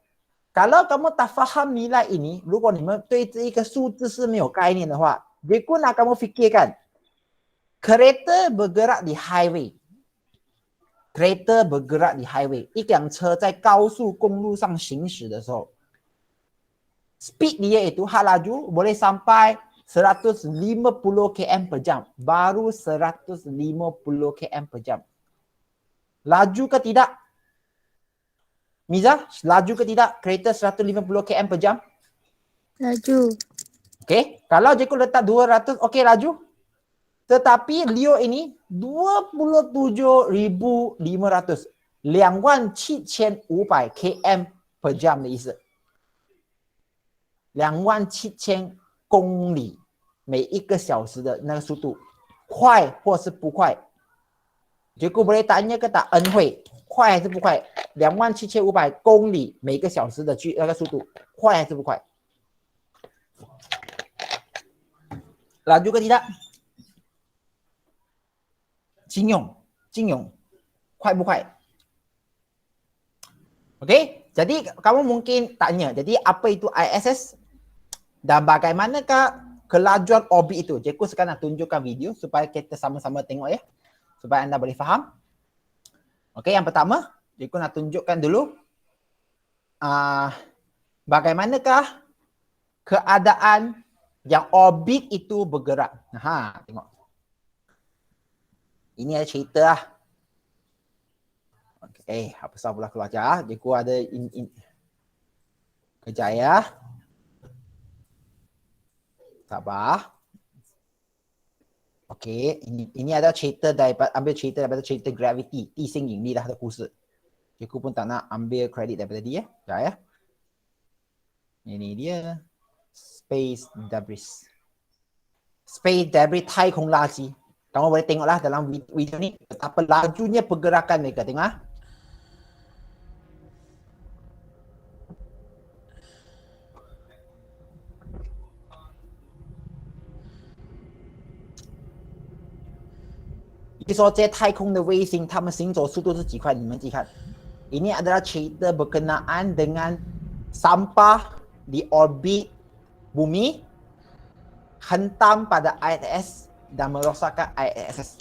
Kalau kamu tak faham nilai ini, 如果你们对这一个数字是没有概念的话， cikgu nak kamu fikirkan, kereta bergerak di highway. kereta bergerak di highway， 一辆车在高速公路上行驶的时候 speed dia itu hak laju boleh sampai 150 km per jam. Baru 150 km per jam. Laju ke tidak? Miza, laju ke tidak kereta 150 km per jam? Laju. Okey, kalau Jeko letak 200, okey laju. Tetapi Leo ini 27,500 27,500 km per jam 的意思。27,000公里每一个小时的那个速度，快或是不快？Jeko boleh tanya ke tak N Hui，快还是不快？27,500公里每个小时的那个速度，快还是不快？Laju ke tidak? 金勇，快不快 ？Okey, jadi kamu mungkin tanya, jadi apa itu ISS dan bagaimanakah kelajuan orbit itu? Jeko sekarang nak tunjukkan video supaya kita sama-sama tengok ya, supaya anda boleh faham. Okey, yang pertama, Jeko nak tunjukkan dulu bagaimanakah keadaan yang orbit itu bergerak. Ha, tengok. Ini ada cerita lah. Okey, apa sahaja pula keluar aja. Jeko ada kejap ya. Sabar. Okey, ini ada cerita ambil cerita daripada cerita Gravity, 地心引力的故事。Jeko pun tak nak ambil kredit daripada dia. Sekejap ya. Ini dia. Space debris. Space debris 太空垃圾。Kamu boleh tengoklah dalam video ni betapa lajunya pergerakan mereka. Tengok ah. Ini 说这太空的卫星，它们行走速度是几快？你们自己看。Ini adalah cerita berkenaan dengan sampah di orbit bumi hentam pada ISS dan merosakkan ISS.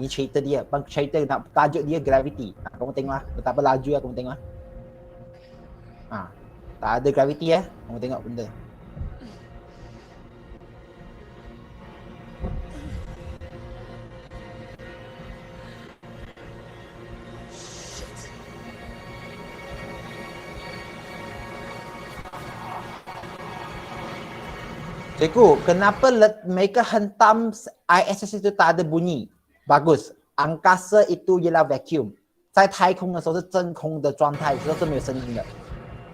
Ini cerita dia. Cerita tajuk dia Gravity. Kamu tengoklah betapa laju lah kamu tengok. Tak ada gravity ya. Kamu tengok benda. Cikgu, kenapa mereka hentam ISS itu tak ada bunyi? Bagus. Angkasa itu ialah vacuum. 在太空的时候是真空的状态，所以是没有声音的。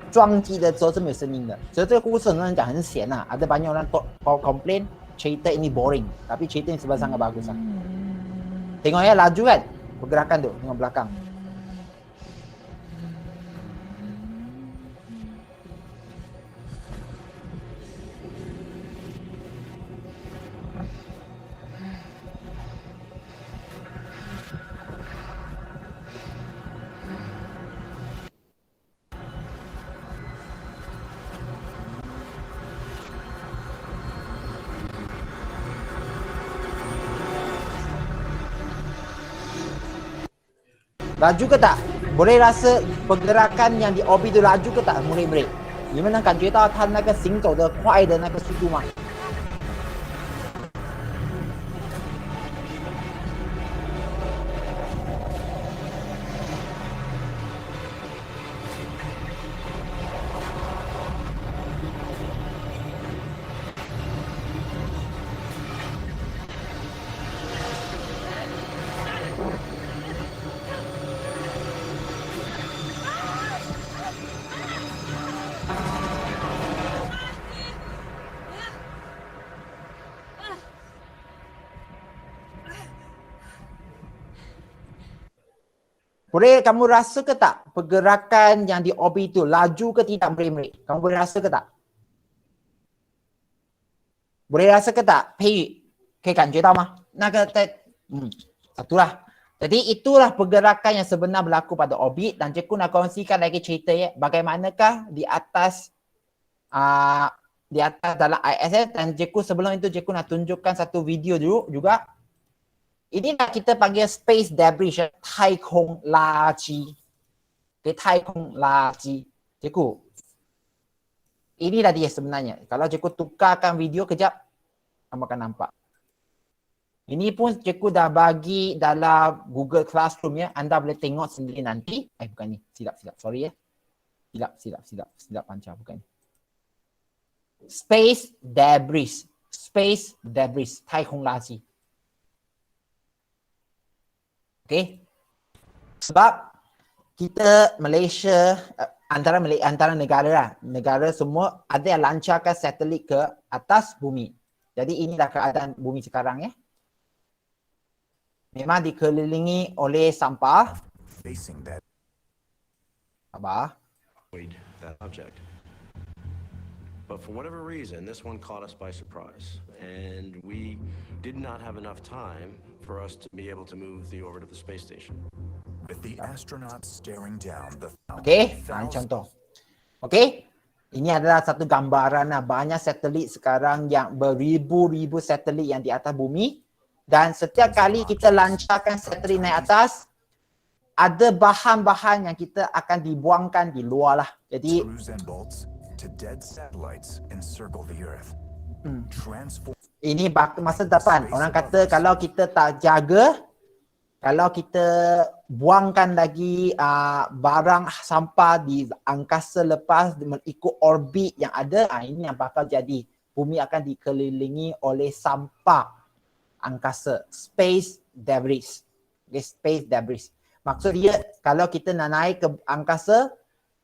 撞击的时候是没有声音的。所以这个故事很多人讲很闲啊。Ada banyak orang komplain cerita ini boring. Tapi cerita ini sebenarnya sangat bagus lah. Tengok ya laju kan? Pergerakan tu. Tengok belakang. Laju ke tak? Boleh rasa pergerakan yang di orbit tu laju ke tak? Boleh. 你们能感觉到它那个行走的快的那个速度吗？ Boleh kamu rasa ke tak pergerakan yang di orbit itu laju ke tidak Meri? Kamu boleh rasa ke tak? Boleh rasa ke tak? 佩宇可以感觉到吗？那个在satulah. Jadi itulah pergerakan yang sebenar berlaku pada orbit dan Cikgu nak kongsikan lagi cerita ya bagaimanakah di atas dalam ISS dan Cikgu sebelum itu Cikgu nak tunjukkan satu video dulu juga Inilah kita panggil space debris, 太空垃圾。Okay, 太空垃圾。Cikgu, inilah dia sebenarnya. Kalau cikgu tukarkan video kejap, kamu akan nampak. Ini pun cikgu dah bagi dalam Google Classroom ya. Anda boleh tengok sendiri nanti. Bukan ni. Silap. Sorry ya. Silap pancar. Bukan ni. Space debris. Space debris. 太空垃圾. Okay. Sebab kita Malaysia, antara negara lah. Negara semua ada yang lancarkan satelit ke atas bumi. Jadi inilah keadaan bumi sekarang ya. Memang dikelilingi oleh sampah. Facing that Sabar. that object. But for whatever reason, this one caught us by surprise, and we did not have enough time for us to be able to move the orbit of the space station. with the astronauts staring down the Okey, contoh. Okey. Ini adalah satu gambaran banyak satelit sekarang yang beribu-ribu satelit yang di atas bumi, dan setiap kali kita lancarkan satelit naik atas, ada bahan-bahan yang kita akan dibuangkan di luar lah. Jadi screws and bolts to dead satellites encircle the Earth. Transform ini masa depan. Orang kata kalau kita tak jaga, kalau kita buangkan lagi barang sampah di angkasa lepas mengikut orbit yang ada, ini yang bakal jadi. Bumi akan dikelilingi oleh sampah angkasa. Space debris. Okay, space debris. Maksud dia kalau kita nak naik ke angkasa,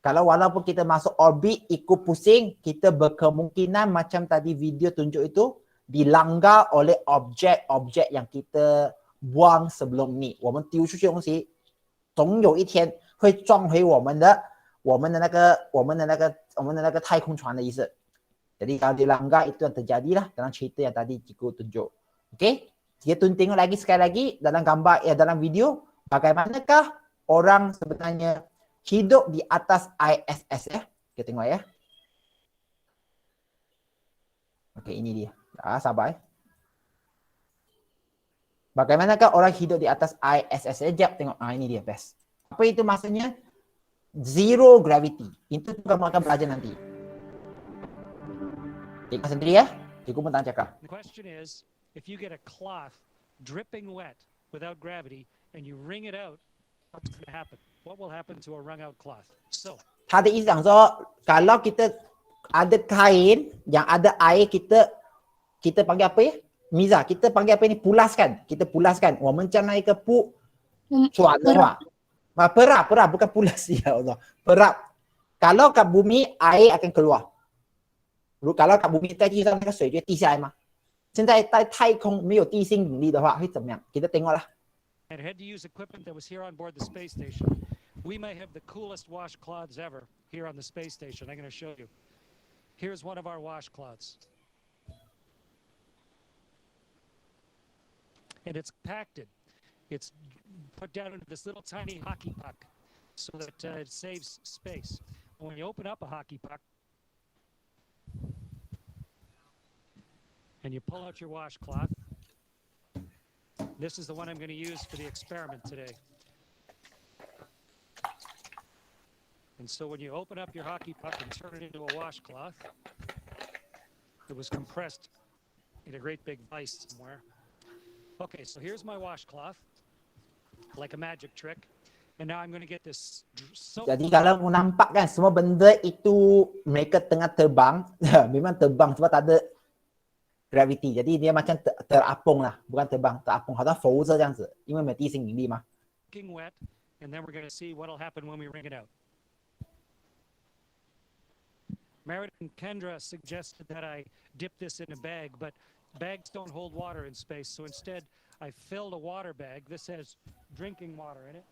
kalau walaupun kita masuk orbit ikut pusing, kita berkemungkinan macam tadi video tunjuk itu dilanggar oleh objek-objek yang kita buang sebelum ni. 我们丢出去的东西总有一天会撞回我们的太空船的意思。Jadi kalau dilanggar itu yang terjadilah dalam cerita yang tadi cikgu tunjuk. Okey? Kita tengok lagi sekali lagi dalam gambar dalam video bagaimanakah orang sebenarnya hidup di atas ISS ya. Kita tengok ya. Okey, ini dia. Sabar ya. Bagaimanakah orang hidup di atas ISS? Sekejap tengok. Ini dia best. Apa itu maksudnya? Zero gravity. Itu kamu akan belajar nanti. Tengok sendiri ya. Cikgu pun tak cakap. The question is, if you get a cloth dripping wet without gravity and you wring it out, what's going to happen? What will happen to a wrung out cloth? So, 他的意思讲说 kalau kita ada kain yang ada air, kita panggil apa ya? Miza, kita panggil apa ini? Pulaskan. Kita pulaskan. 我们将那一个布转的话 perap, bukan pulas ya Allah. Perap. Kalau kat bumi air akan keluar. Kalau kat bumi 在地上那个水就会滴下来嘛。现在在太空没有地心引力的话会怎么样？ Kita tengoklah. and had to use equipment that was here on board the space station. We may have the coolest washcloths ever here on the space station. I'm going to show you. Here's one of our washcloths. And it's compacted. It's put down into this little tiny hockey puck so that it saves space. When you open up a hockey puck and you pull out your washcloth, this is the one I'm going to use for the experiment today. And so when you open up your hockey puck and turn it into a washcloth, it was compressed in a great big vise somewhere. Okay, so here's my washcloth, like a magic trick. And now I'm going to get this soap. Jadi kalau nampak kan semua benda itu mereka tengah terbang, memang terbang sebab tak ada gravity. Jadi dia macam terapung lah, bukan terbang, terapung. 好像浮着这样子，因为没有地心引力嘛。 Wet, and then we're going to see what'll happen when we wring it out. Meredith and Kendra suggested that I dip this in a bag, but bags don't hold water in space, so instead I filled a water bag. This has drinking water in it.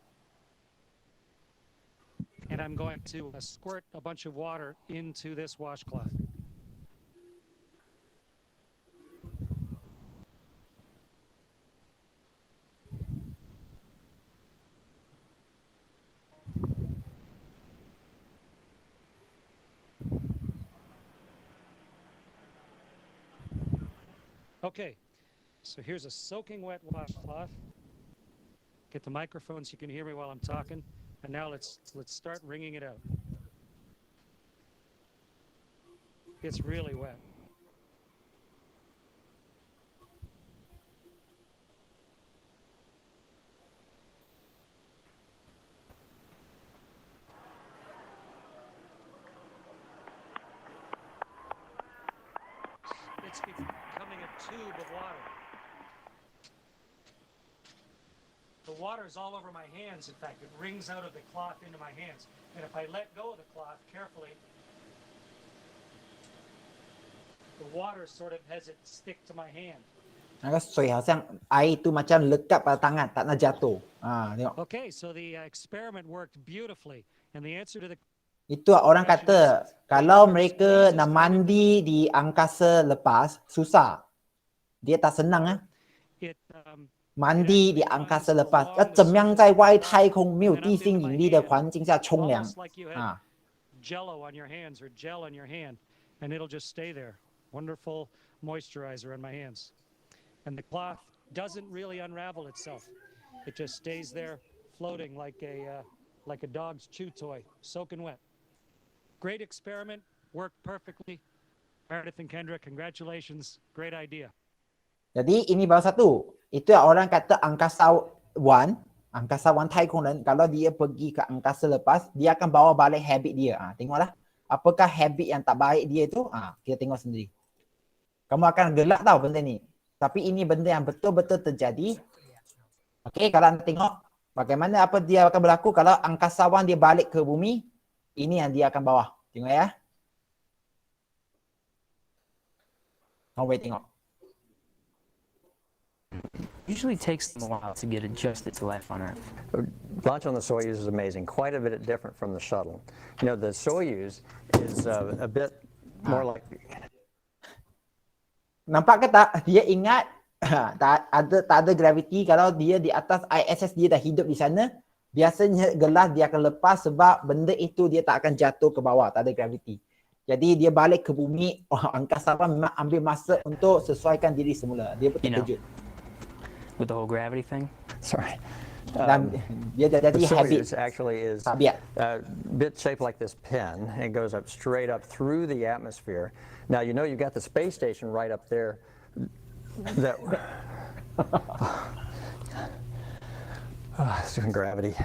And I'm going to squirt a bunch of water into this washcloth. Okay, So here's a soaking wet washcloth. Get the microphone so you can hear me while I'm talking. And now let's start wringing it out. It's really wet. It's becoming a tube of water. The water is all over my hands. In fact, it wrings out of the cloth into my hands. And if I let go of the cloth carefully, the water sort of has it stick to my hand. 那个水好像 air tu macam lekat pada tangan, tak nak jatuh. Tengok. Okay, so the experiment worked beautifully. And the answer to the Itu orang kata kalau mereka nak mandi di angkasa lepas susah. Dia tak senang it 满地的昂卡斯勒巴，要怎么样在外太空没有地心引力的环境下冲凉 almost like you had 啊？ Jello on your hands or gel on your hand, and it'll just stay there. Wonderful moisturizer on my hands. And the cloth doesn't really unravel itself. It just stays there floating like a dog's chew toy, soaking wet. Great experiment, worked perfectly. Meredith and Kendra, congratulations. Great idea. Jadi ini baru satu. Itu yang orang kata angkasawan太空人, kalau dia pergi ke angkasa lepas, dia akan bawa balik habit dia. Tengoklah. Apakah habit yang tak baik dia itu? Kita tengok sendiri. Kamu akan gelak tahu benda ni. Tapi ini benda yang betul-betul terjadi. Okey, kalau anda tengok bagaimana apa dia akan berlaku kalau angkasawan dia balik ke bumi, ini yang dia akan bawa. Tengok ya. Kamu boleh tengok. Usually takes them a while to get adjusted to life on Earth. Launch on the Soyuz is amazing. Quite a bit different from the shuttle. You know, the Soyuz is a bit more like. Nampak ke tak? Dia ingat tak ada graviti. Kalau dia di atas ISS, dia dah hidup di sana. Biasanya gelas dia akan lepas sebab benda itu dia tak akan jatuh ke bawah. Tak ada graviti. Jadi dia balik ke bumi. Angkasawan memang ambil masa untuk sesuaikan diri semula. Dia pun terkejut. With the whole gravity thing? Sorry. Dan dia dah The jadi habit. Soyuz actually is Tabiat. a bit shaped like this pen. It goes up straight up through the atmosphere. Now, you know you've got the space station right up there. That it's doing gravity.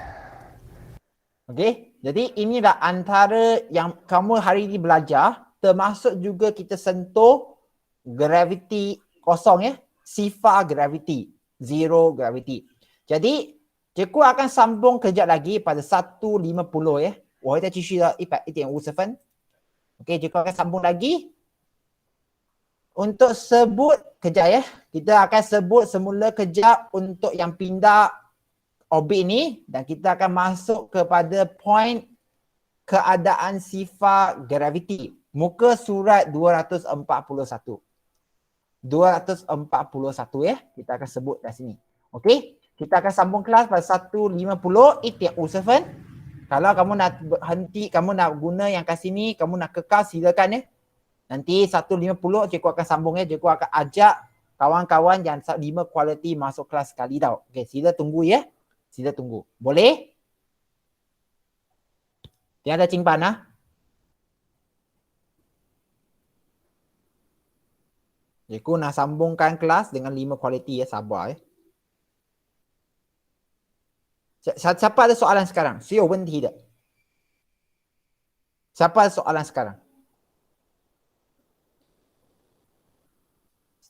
Okey, jadi inilah antara yang kamu hari ini belajar, termasuk juga kita sentuh gravity kosong ya, sifar gravity, zero gravity. Jadi, cikgu akan sambung kejap lagi pada 1.50 ya. 我会再继续到1:50 分. Okey, cikgu akan sambung lagi. Untuk sebut kejap ya. Kita akan sebut semula kejap untuk yang pindah orbit ni dan kita akan masuk kepada point keadaan sifar gravity. Muka surat 241. 241 ya. Kita akan sebut kat sini. Okey. Kita akan sambung kelas pada 1.50 1:50. Kalau kamu nak berhenti, kamu nak guna yang kat sini, kamu nak kekal silakan ya. Nanti 1.50 cikgu akan sambung ya. Cikgu akan ajak kawan-kawan yang 5 quality masuk kelas sekali tau. Okey, sila tunggu ya. Sila tunggu. Boleh? Tiada cingpan Cikgu nak sambungkan kelas dengan 5 quality ya. Sabar ya. Siapa ada soalan sekarang? Siapa问题的? Siapa ada soalan sekarang?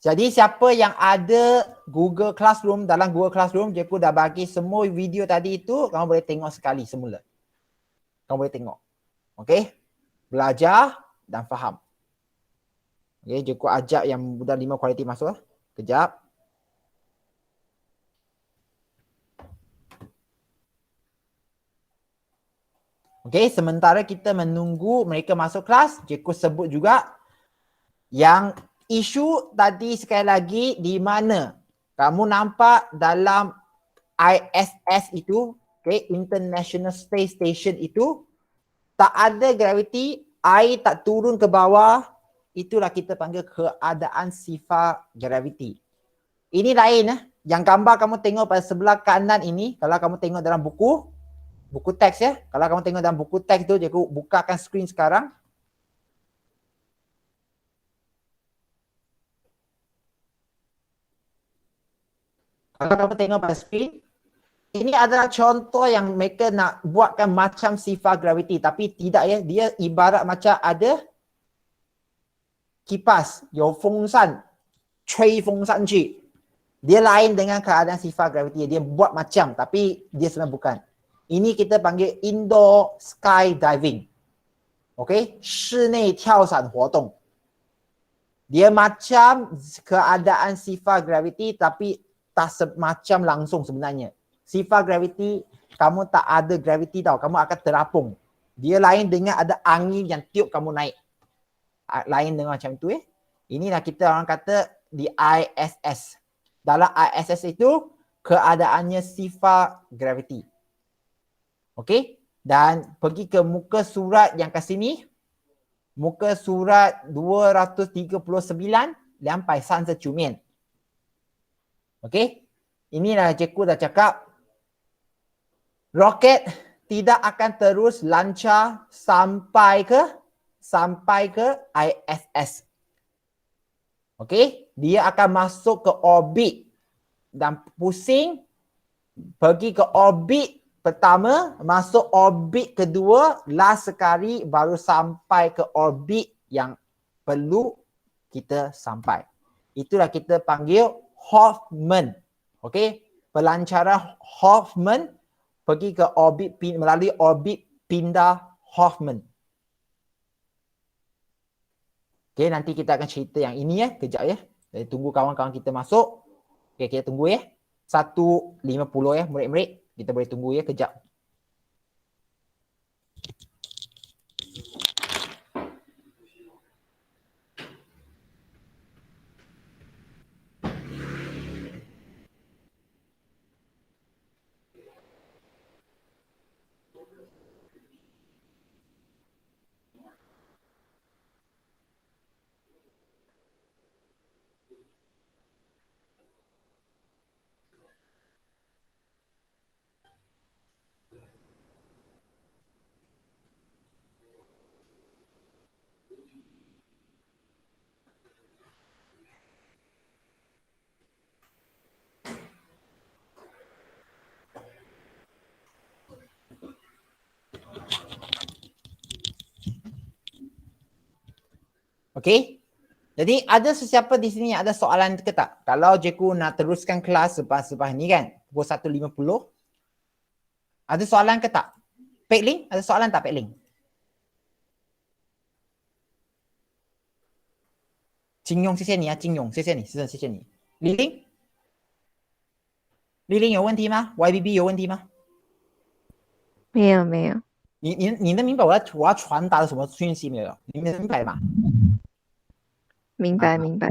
Jadi siapa yang ada Google Classroom, dalam Google Classroom, cikgu dah bagi semua video tadi itu, kamu boleh tengok sekali semula. Kamu boleh tengok. Okey? Belajar dan faham. Okey, cikgu ajak yang sudah 5 quality masuk. Kejap. Okey, sementara kita menunggu mereka masuk kelas, cikgu sebut juga yang isu tadi sekali lagi di mana kamu nampak dalam ISS itu, okay, International Space Station itu, tak ada gravity, air tak turun ke bawah, itulah kita panggil keadaan sifar gravity. Ini lain Yang gambar kamu tengok pada sebelah kanan ini, kalau kamu tengok dalam buku teks ya. Kalau kamu tengok dalam buku teks tu, aku bukakan skrin sekarang. Kalau kamu tengok pada skrin, ini adalah contoh yang mereka nak buatkan macam sifar graviti, tapi tidak ya. Dia ibarat macam ada kipas, 有风扇吹风扇去. Dia lain dengan keadaan sifar graviti. Dia buat macam, tapi dia sebenarnya bukan. Ini kita panggil indoor skydiving. Okay? 室内跳伞活动. Dia macam keadaan sifar graviti, tapi tak semacam langsung sebenarnya. Sifar graviti, kamu tak ada graviti tau. Kamu akan terapung. Dia lain dengan ada angin yang tiup kamu naik. Lain dengan macam itu Inilah kita orang kata di ISS. Dalam ISS itu, keadaannya sifar graviti. Okey? Dan pergi ke muka surat yang kat sini. Muka surat 239 239. Okey? Inilah cikgu dah cakap. Roket tidak akan terus lancar sampai ke ISS. Okey, dia akan masuk ke orbit dan pusing, pergi ke orbit pertama, masuk orbit kedua, last sekali baru sampai ke orbit yang perlu kita sampai. Itulah kita panggil Hoffman. Okey, pelancaran Hoffman pergi ke orbit melalui orbit pindah Hoffman. Okey, nanti kita akan cerita yang ini kejap Jadi tunggu kawan-kawan kita masuk. Okey, kita tunggu 1.50 murid-murid. Kita boleh tunggu kejap. Okey. Jadi ada sesiapa di sini yang ada soalan ke tak? Kalau cikgu nak teruskan kelas selepas ni kan, pukul 1.50. Ada soalan ke tak? Pek Ling, ada soalan tak Pek Ling? Jin Yong, 谢谢你Jin Yong， 谢谢你，谢谢你。李玲，李玲有问题吗 ？YBB 有问题吗？没有没有。你能明白我要传达的什么讯息没有？你能明白吗？明白明白。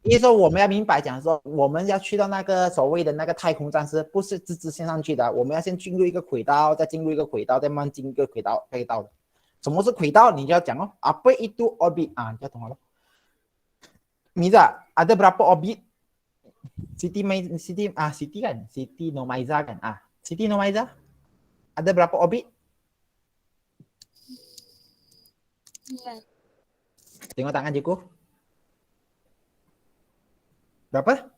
意思说我们要明白讲说，我们要去到那个所谓的那个太空站是不是直直线上去的？我们要先进入一个轨道，再进入一个轨道，再慢慢进入一个轨道的。什么是轨道？你就要讲apa itu orbit 你就懂了。Miza, ada berapa orbit? Siti kan? Siti Nomaiza kan? Siti Nomaiza, ada berapa orbit? Tengok tangan Jeko. Berapa?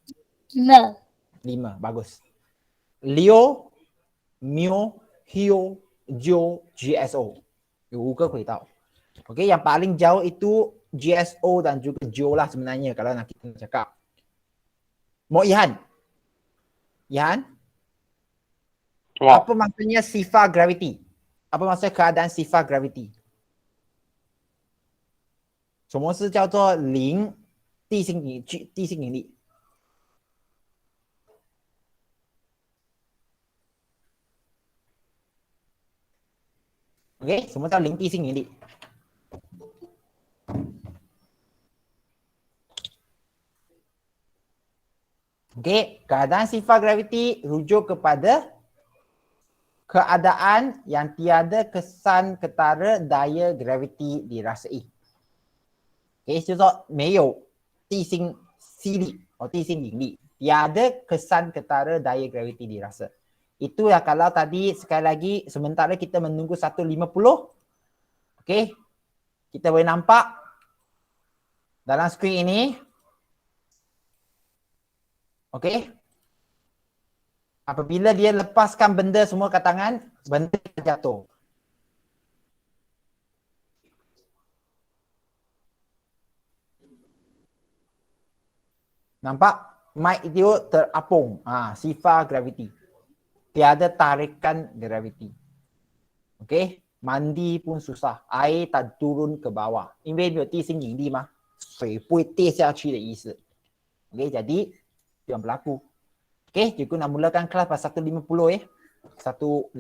5. Bagus. Leo, Mio, Hio, Jo, GSO. 有5个轨道. Okey, yang paling jauh itu GSO dan juga Jo lah sebenarnya kalau nak kita cakap. Mau Ihan? Ihan? Apa maksudnya sifar gravity? Apa maksudnya keadaan sifar gravity? 什么是叫做零地心引力 ？OK， 什么叫零地心引力？ Okey, keadaan sifar graviti rujuk kepada keadaan yang tiada kesan ketara daya graviti dirasai. Okey, 就是说没有地心吸力地心引力 Tiada kesan ketara daya graviti dirasa. Itulah kalau tadi sekali lagi sementara kita menunggu 150. Okey. Kita boleh nampak dalam skrin ini. Okey. Apabila dia lepaskan benda semua kat tangan, benda jatuh. Nampak? Mic itu terapung. Sifar graviti. Tiada tarikan graviti. Okey? Mandi pun susah. Air tak turun ke bawah. 因为没有地心引力嘛，水不会跌下去的意思。Okey, jadi itu yang berlaku. Okey, cikgu nak mulakan kelas pasal 150 150.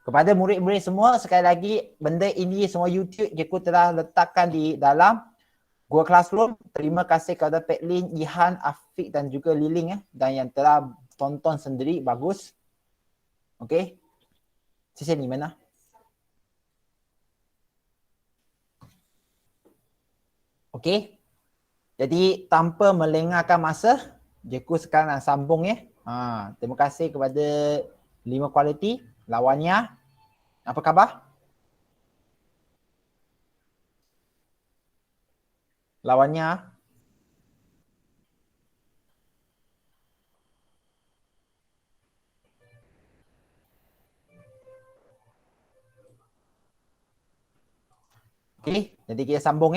Kepada murid-murid semua, sekali lagi benda ini semua YouTube cikgu telah letakkan di dalam Google Classroom. Terima kasih kepada Petlin, Ihan, Afiq dan juga Liling dan yang telah tonton sendiri. Bagus. Okey. Sisi ni mana? Okey. Jadi tanpa melengahkan masa, cikgu sekarang nak sambung ya. Terima kasih kepada 5 kualiti. Lawannya, apa khabar? Lawannya okey, jadi kita sambung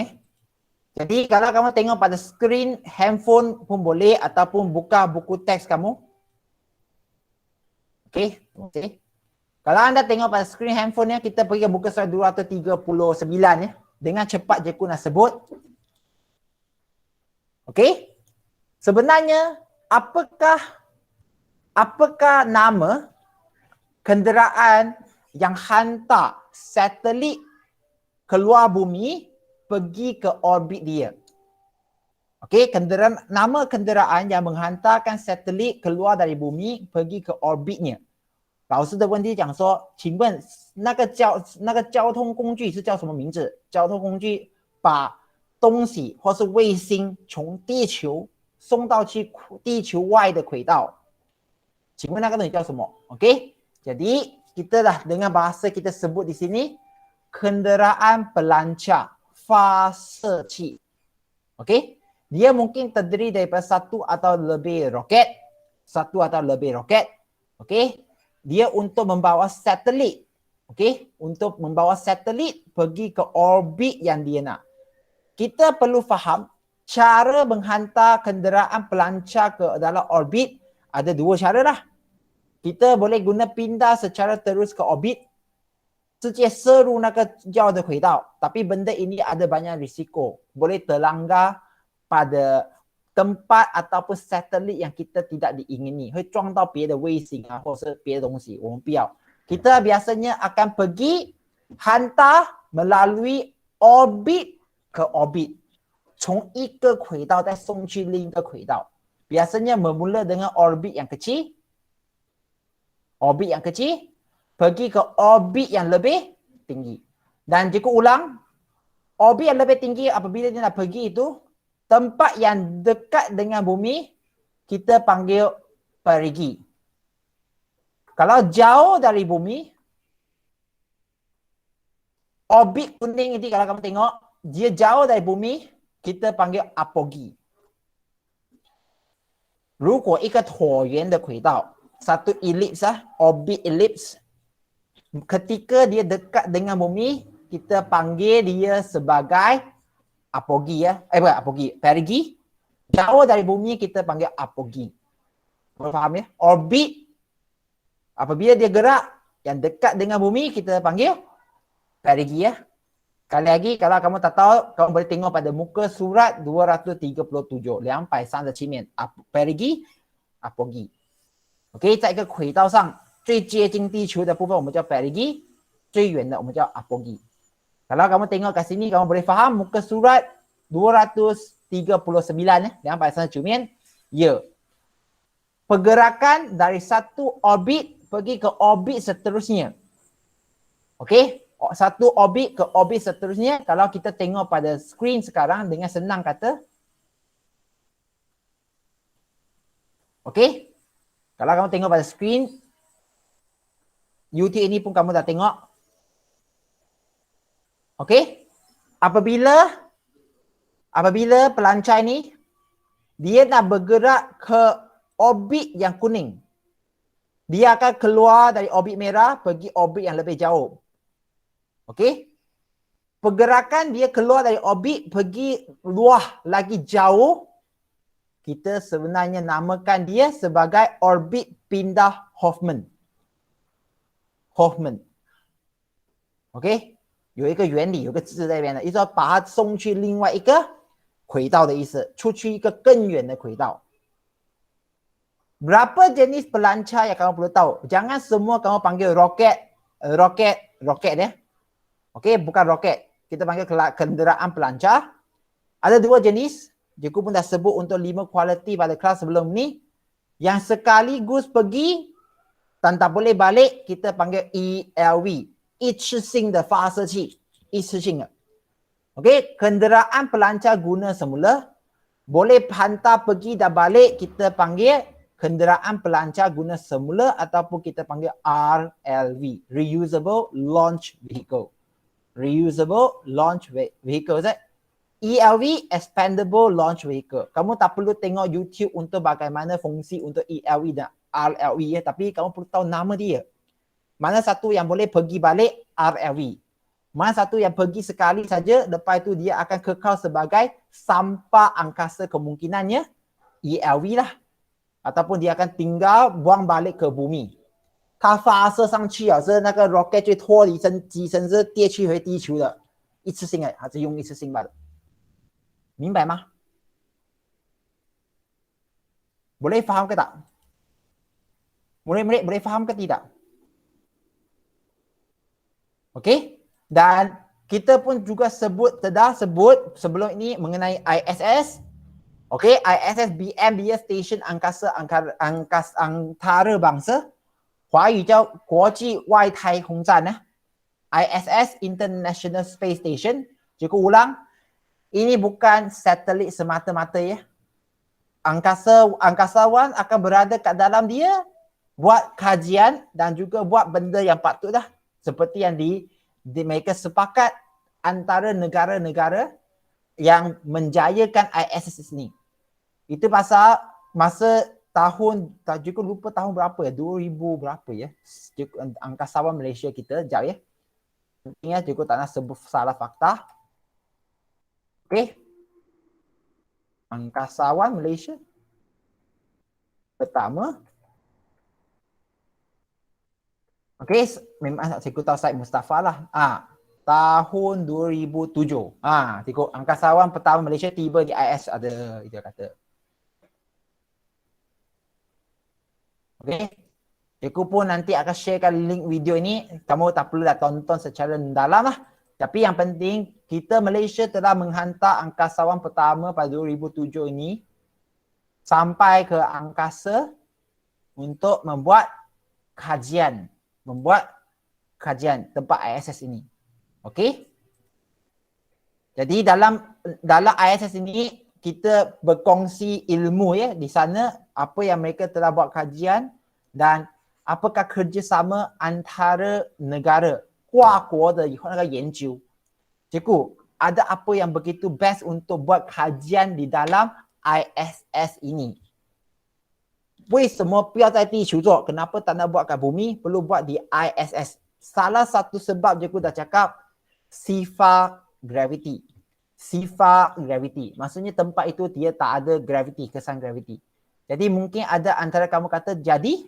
Jadi kalau kamu tengok pada skrin handphone pun boleh ataupun buka buku teks kamu. Okey, okey. Kalau anda tengok pada skrin handphone kita pergi ke muka surat 239 dengan cepat je aku nak sebut. Okey? Sebenarnya apakah nama kenderaan yang hantar satelit keluar bumi pergi ke orbit dia? Okey, nama kenderaan yang menghantarkan satelit keluar dari bumi pergi ke orbitnya. 老师的问题讲说，请问那个交通工具是叫什么名字？交通工具把东西或是卫星从地球送到去地球外的轨道，请问那个东西叫什么 ？Okey, jadi kita dah dengan bahasa kita sebut di sini kenderaan pelancar fasa-ci. Okey, dia mungkin terdiri daripada satu atau lebih roket. Okey, dia untuk membawa satelit. Okey, untuk membawa satelit pergi ke orbit yang dia nak. Kita perlu faham cara menghantar kenderaan pelancar ke dalam orbit ada dua cara lah. Kita boleh guna pindah secara terus ke orbit, 直接射入那个要的轨道. Tapi benda ini ada banyak risiko. Boleh terlanggar pada tempat ataupun satelit yang kita tidak diingini. 会撞到别的卫星或是别的东西，我们不要。Kita biasanya akan pergi hantar melalui orbit ke orbit. 从一个轨道再送去另一个轨道. Biasanya bermula dengan orbit yang kecil. Pergi ke orbit yang lebih tinggi. Dan jika ulang, orbit yang lebih tinggi apabila dia nak pergi itu, tempat yang dekat dengan bumi, kita panggil perigi. Kalau jauh dari bumi, orbit kuning ini kalau kamu tengok, dia jauh dari bumi, kita panggil apogi. 如果一个椭圆的轨道, satu ellipse orbit ellipse, ketika dia dekat dengan bumi, kita panggil dia sebagai apogi bukan apogi, perigi. Jauh dari bumi kita panggil apogi. Faham ya? Orbit apabila dia gerak yang dekat dengan bumi kita panggil perigi Sekali lagi kalau kamu tak tahu, kamu boleh tengok pada muka surat 237, 237面 perigi apogi. OK, 在一个轨道上最接近地球的部分我们叫 perigi, 最远的我们叫 apogi. Kalau kamu tengok kat sini, kamu boleh faham muka surat 239 239 面 ya. Pergerakan dari satu orbit pergi ke orbit seterusnya. Okey, satu orbit ke orbit seterusnya, kalau kita tengok pada skrin sekarang dengan senang kata, Okey? Kalau kamu tengok pada skrin, YouTube ini pun kamu dah tengok. Okey? Apabila pelancar ni dia nak bergerak ke orbit yang kuning, dia akan keluar dari orbit merah pergi orbit yang lebih jauh. Okey? Pergerakan dia keluar dari orbit pergi luar lagi jauh, kita sebenarnya namakan dia sebagai orbit pindah Hoffman. OK， 有一个原理，有个字在那边的，意思说把它送去另外一个轨道的意思，出去一个更远的轨道。Berapa jenis pelancar yang kamu perlu tahu? Jangan semua kamu panggil roket ya. OK, bukan roket. Kita panggil kenderaan pelancar. Ada dua jenis. Cikgu pun dah sebut untuk 5 kualiti pada kelas sebelum ni. Yang sekaligus pergi dan tak boleh balik, kita panggil ELV. 一次性的发射器，一次性的。Okey, kenderaan pelancar guna semula, boleh hantar pergi dan balik, kita panggil kenderaan pelancar guna semula ataupun kita panggil RLV, Reusable Launch Vehicle. Reusable Launch Vehicle, is it? ELV, Expandable Launch Vehicle. Kamu tak perlu tengok YouTube untuk bagaimana fungsi untuk ELV dan RLV ya, tapi kamu perlu tahu nama dia. Mana satu yang boleh pergi balik? RLV. Mana satu yang pergi sekali saja, lepas itu dia akan kekal sebagai sampah angkasa kemungkinannya ELV lah. Ataupun dia akan tinggal buang balik ke bumi. 它发射上去啊，是那个 rocket 就脱离机身是跌去回地球的，一次性的，还是用一次性罢了。明白吗？ Boleh faham ke tak? Boleh faham ke tidak? Okey, dan kita pun juga sebut sebelum ini mengenai ISS. Okey, ISS BM dia stesen angkasa antarabangsa. 华语叫国际外太空站 ISS International Space Station. Cikgu ulang, ini bukan satelit semata-mata ya. Angkasawan akan berada kat dalam dia, buat kajian dan juga buat benda yang patut dah. Seperti yang mereka sepakat antara negara-negara yang menjayakan ISS ini. Itu pasal masa tahun, juga lupa tahun berapa ya, 2000 berapa ya, angkasawan Malaysia kita, sekejap ya. Ingat juga tak nak sebut salah fakta. Okey. Angkasawan Malaysia pertama. Okey, memang cikgu tahu Syed Mustafa lah. Tahun 2007. Cikgu, angkasawan pertama Malaysia tiba di IS ada, dia kata. Okey. Cikgu pun nanti akan sharekan link video ini. Kamu tak perlu dah tonton secara mendalam lah. Tapi yang penting, kita Malaysia telah menghantar angkasawan pertama pada 2007 ini sampai ke angkasa untuk membuat kajian tempat ISS ini. Okey? Jadi dalam ISS ini kita berkongsi ilmu ya di sana, apa yang mereka telah buat kajian dan apakah kerjasama antara negara, 跨国的那个研究. Cikgu, ada apa yang begitu best untuk buat kajian di dalam ISS ini? 为什么不要在地球做? Kenapa tak nak buat kat bumi? Perlu buat di ISS. Salah satu sebab cikgu dah cakap, sifat gravity. Sifat gravity. Maksudnya tempat itu dia tak ada gravity, kesan gravity. Jadi mungkin ada antara kamu kata, jadi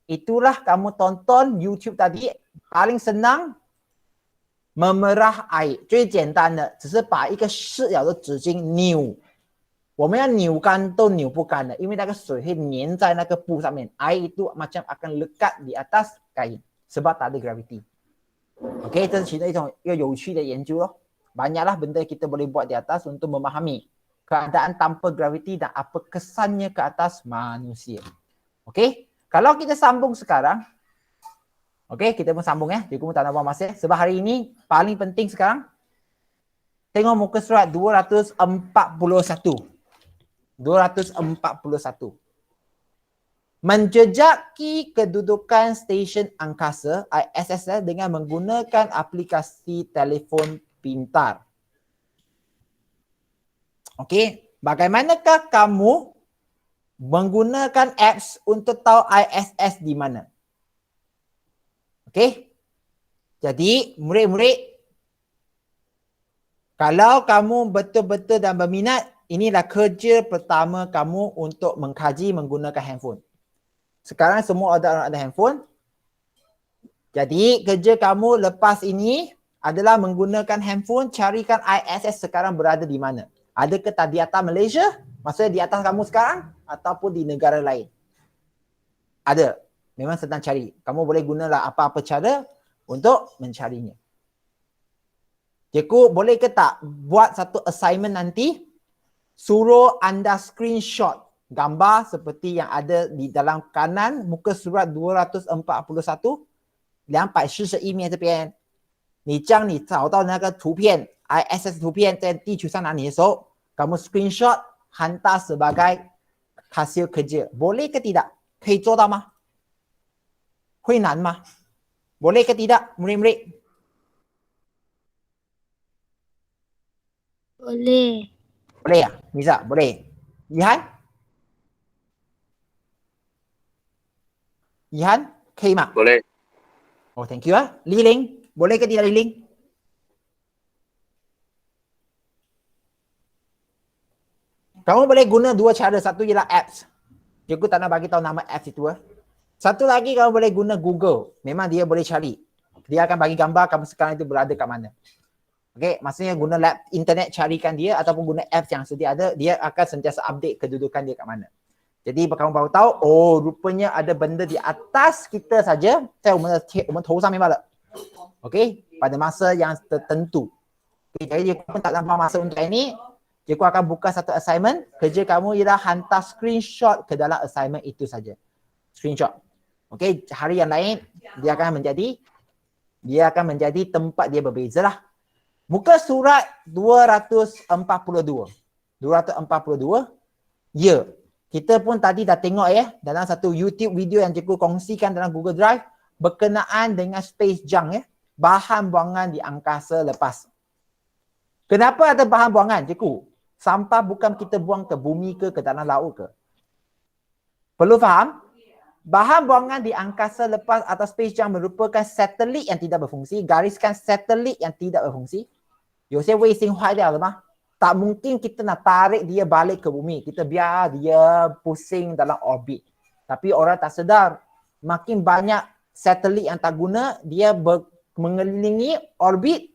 itulah kamu tonton YouTube tadi, paling senang memerah air. 最简单的，只是把一个湿了的纸巾扭。我们要扭干都扭不干的，因为那个水会粘在那个布上面， air itu macam akan lekat di atas kain sebab tak ada gravity. Okey, 这是其中一个有趣的研究咯。Banyaklah benda kita boleh buat di atas untuk memahami keadaan tanpa gravity dan apa kesannya ke atas manusia. Okey, kalau kita sambung sekarang. Okey, kita pun sambung ya. Cikgu pun tak nak buang masa. Sebab hari ini paling penting sekarang, tengok muka surat 241. 241. menjejaki kedudukan stesen angkasa ISS dengan menggunakan aplikasi telefon pintar. Okey, bagaimanakah kamu menggunakan apps untuk tahu ISS di mana? Okey. Jadi, murid-murid, kalau kamu betul-betul dan berminat, inilah kerja pertama kamu untuk mengkaji menggunakan handphone. Sekarang semua orang ada handphone. Jadi, kerja kamu lepas ini adalah menggunakan handphone, carikan ISS sekarang berada di mana. Adakah tak di atas Malaysia? Maksudnya di atas kamu sekarang? Ataupun di negara lain? Ada. Memang sedang cari. Kamu boleh gunalah apa-apa cara untuk mencarinya. Cikgu boleh ke tak buat satu assignment nanti, suruh anda screenshot gambar seperti yang ada di dalam kanan muka surat 241 241面这边，你将你找到那个图片 ISS 图片在地球上哪里的时候，kamu screenshot hantar sebagai hasil kerja. Boleh ke tidak? 可以做到吗？会难吗？ Boleh ke tidak, murid-murid? Boleh. Boleh ya? Miza, boleh. Yihan? Yihan, 可以吗？ Boleh. Oh, thank you ah. Liling, boleh ke tidak Liling? Kamu boleh guna dua cara. Satu ialah apps. Cikgu tak nak bagi tahu nama apps itu. Satu lagi kamu boleh guna Google. Memang dia boleh cari. Dia akan bagi gambar kamu sekarang itu berada kat mana. Okey, maksudnya guna lab internet carikan dia ataupun guna apps yang sedia ada, dia akan sentiasa update kedudukan dia kat mana. Jadi kamu baru tahu, oh rupanya ada benda di atas kita saja, 在我们头上面罢了. Okey, pada masa yang tertentu. Okay, jadi jika pun tak nampak masa untuk ini, cikgu akan buka satu assignment. Kerja kamu ialah hantar screenshot ke dalam assignment itu saja. Screenshot. Okey, hari yang lain dia akan menjadi tempat dia berbeza lah. Muka surat 242. 242. Ya. Kita pun tadi dah tengok dalam satu YouTube video yang cikgu kongsikan dalam Google Drive berkenaan dengan space junk bahan buangan di angkasa lepas. Kenapa ada bahan buangan, cikgu? Sampah bukan kita buang ke bumi ke dalam laut ke? Perlu faham? Bahan buangan di angkasa lepas atau space junk merupakan satelit yang tidak berfungsi. Gariskan satelit yang tidak berfungsi. 有些卫星坏掉了吗? Tak mungkin kita nak tarik dia balik ke bumi. Kita biar dia pusing dalam orbit. Tapi orang tak sedar, makin banyak satelit yang tak guna, dia mengelilingi orbit,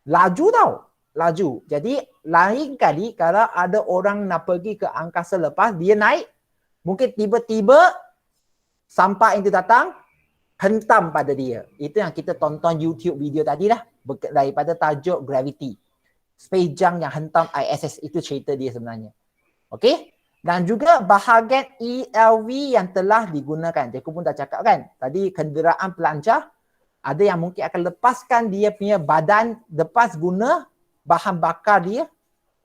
laju tau. Laju. Jadi lain kali kalau ada orang nak pergi ke angkasa lepas, dia naik, mungkin tiba-tiba sampah itu datang, hentam pada dia. Itu yang kita tonton YouTube video tadi lah, daripada tajuk Gravity. Space junk yang hentam ISS, itu cerita dia sebenarnya. Okey? Dan juga bahagian ELV yang telah digunakan. Cikgu pun dah cakap kan, tadi kenderaan pelancar, ada yang mungkin akan lepaskan dia punya badan lepas guna bahan bakar dia.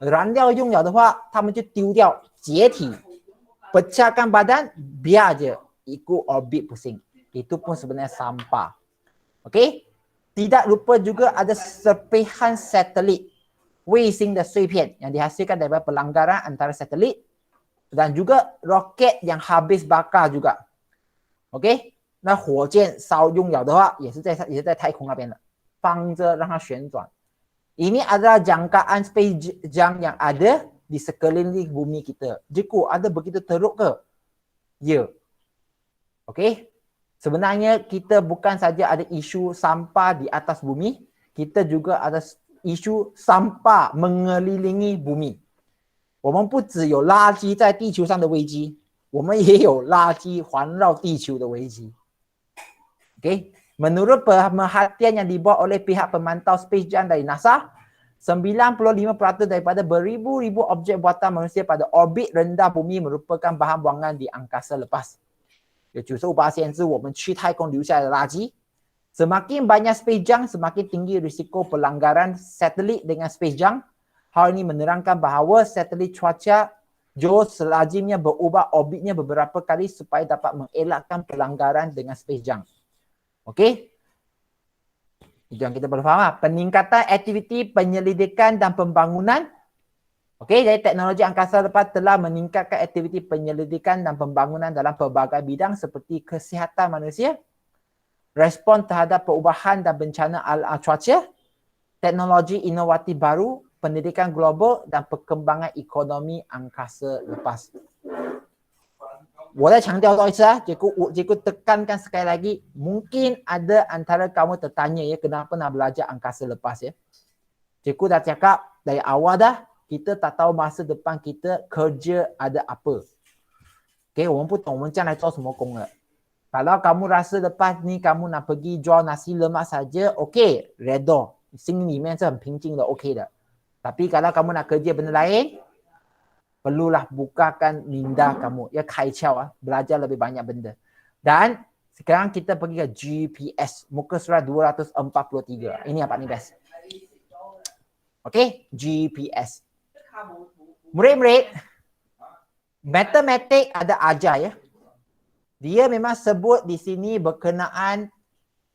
燃料用了的话，他们就丢掉，解体， pecahkan badan, biar je ikut orbit pusing. Itu pun sebenarnya sampah. Okey? Tidak lupa juga ada serpihan satelit, 卫星的碎片 yang dihasilkan daripada pelanggaran antara satelit dan juga roket yang habis bakar juga. Okey? 那火箭烧用了的话，也是在太空那边的，放着让它旋转。Ini adalah jangkaan space junk yang ada di sekeliling bumi kita. Cikgu, ada begitu teruk ke? Ya. Okey? Sebenarnya kita bukan saja ada isu sampah di atas bumi, kita juga ada isu sampah mengelilingi bumi. 我们不只有垃圾在地球上的危机，我们也有垃圾环绕地球的危机。Okay. Menurut pemerhatian yang dibuat oleh pihak pemantau space junk dari NASA, 95% daripada beribu-ribu objek buatan manusia pada orbit rendah bumi merupakan bahan buangan di angkasa lepas. 95% 是我们去太空留下来的垃圾。Semakin banyak space junk, semakin tinggi risiko pelanggaran satelit dengan space junk. Hal ini menerangkan bahawa satelit cuaca Joe selazimnya berubah orbitnya beberapa kali supaya dapat mengelakkan pelanggaran dengan space junk. Okey? Itu yang kita perlu faham. Peningkatan aktiviti penyelidikan dan pembangunan. Okey, jadi teknologi angkasa lepas telah meningkatkan aktiviti penyelidikan dan pembangunan dalam pelbagai bidang seperti kesihatan manusia, respon terhadap perubahan dan bencana cuaca, teknologi inovatif baru, pendidikan global dan perkembangan ekonomi angkasa lepas. 我再强调多一次啊，cikgu tekankan sekali lagi, mungkin ada antara kamu tertanya ya, kenapa nak belajar angkasa lepas ya. Cikgu dah cakap dari awal dah, kita tak tahu masa depan kita kerja ada apa. Okay, 我们不懂我们将来做什么工了。Kalau kamu rasa lepas ni kamu nak pergi jual nasi lemak saja, okay, redha. 心里面是很平静的 OK 的. Tapi kalau kamu nak kerja benda lain, perlulah bukakan minda kamu. Ya kaichau belajar lebih banyak benda. Dan sekarang kita pergi ke GPS, muka surat 243. Ini yang paling best. Okay, GPS. Murid-murid, matematik ada ajar ya. Dia memang sebut di sini berkenaan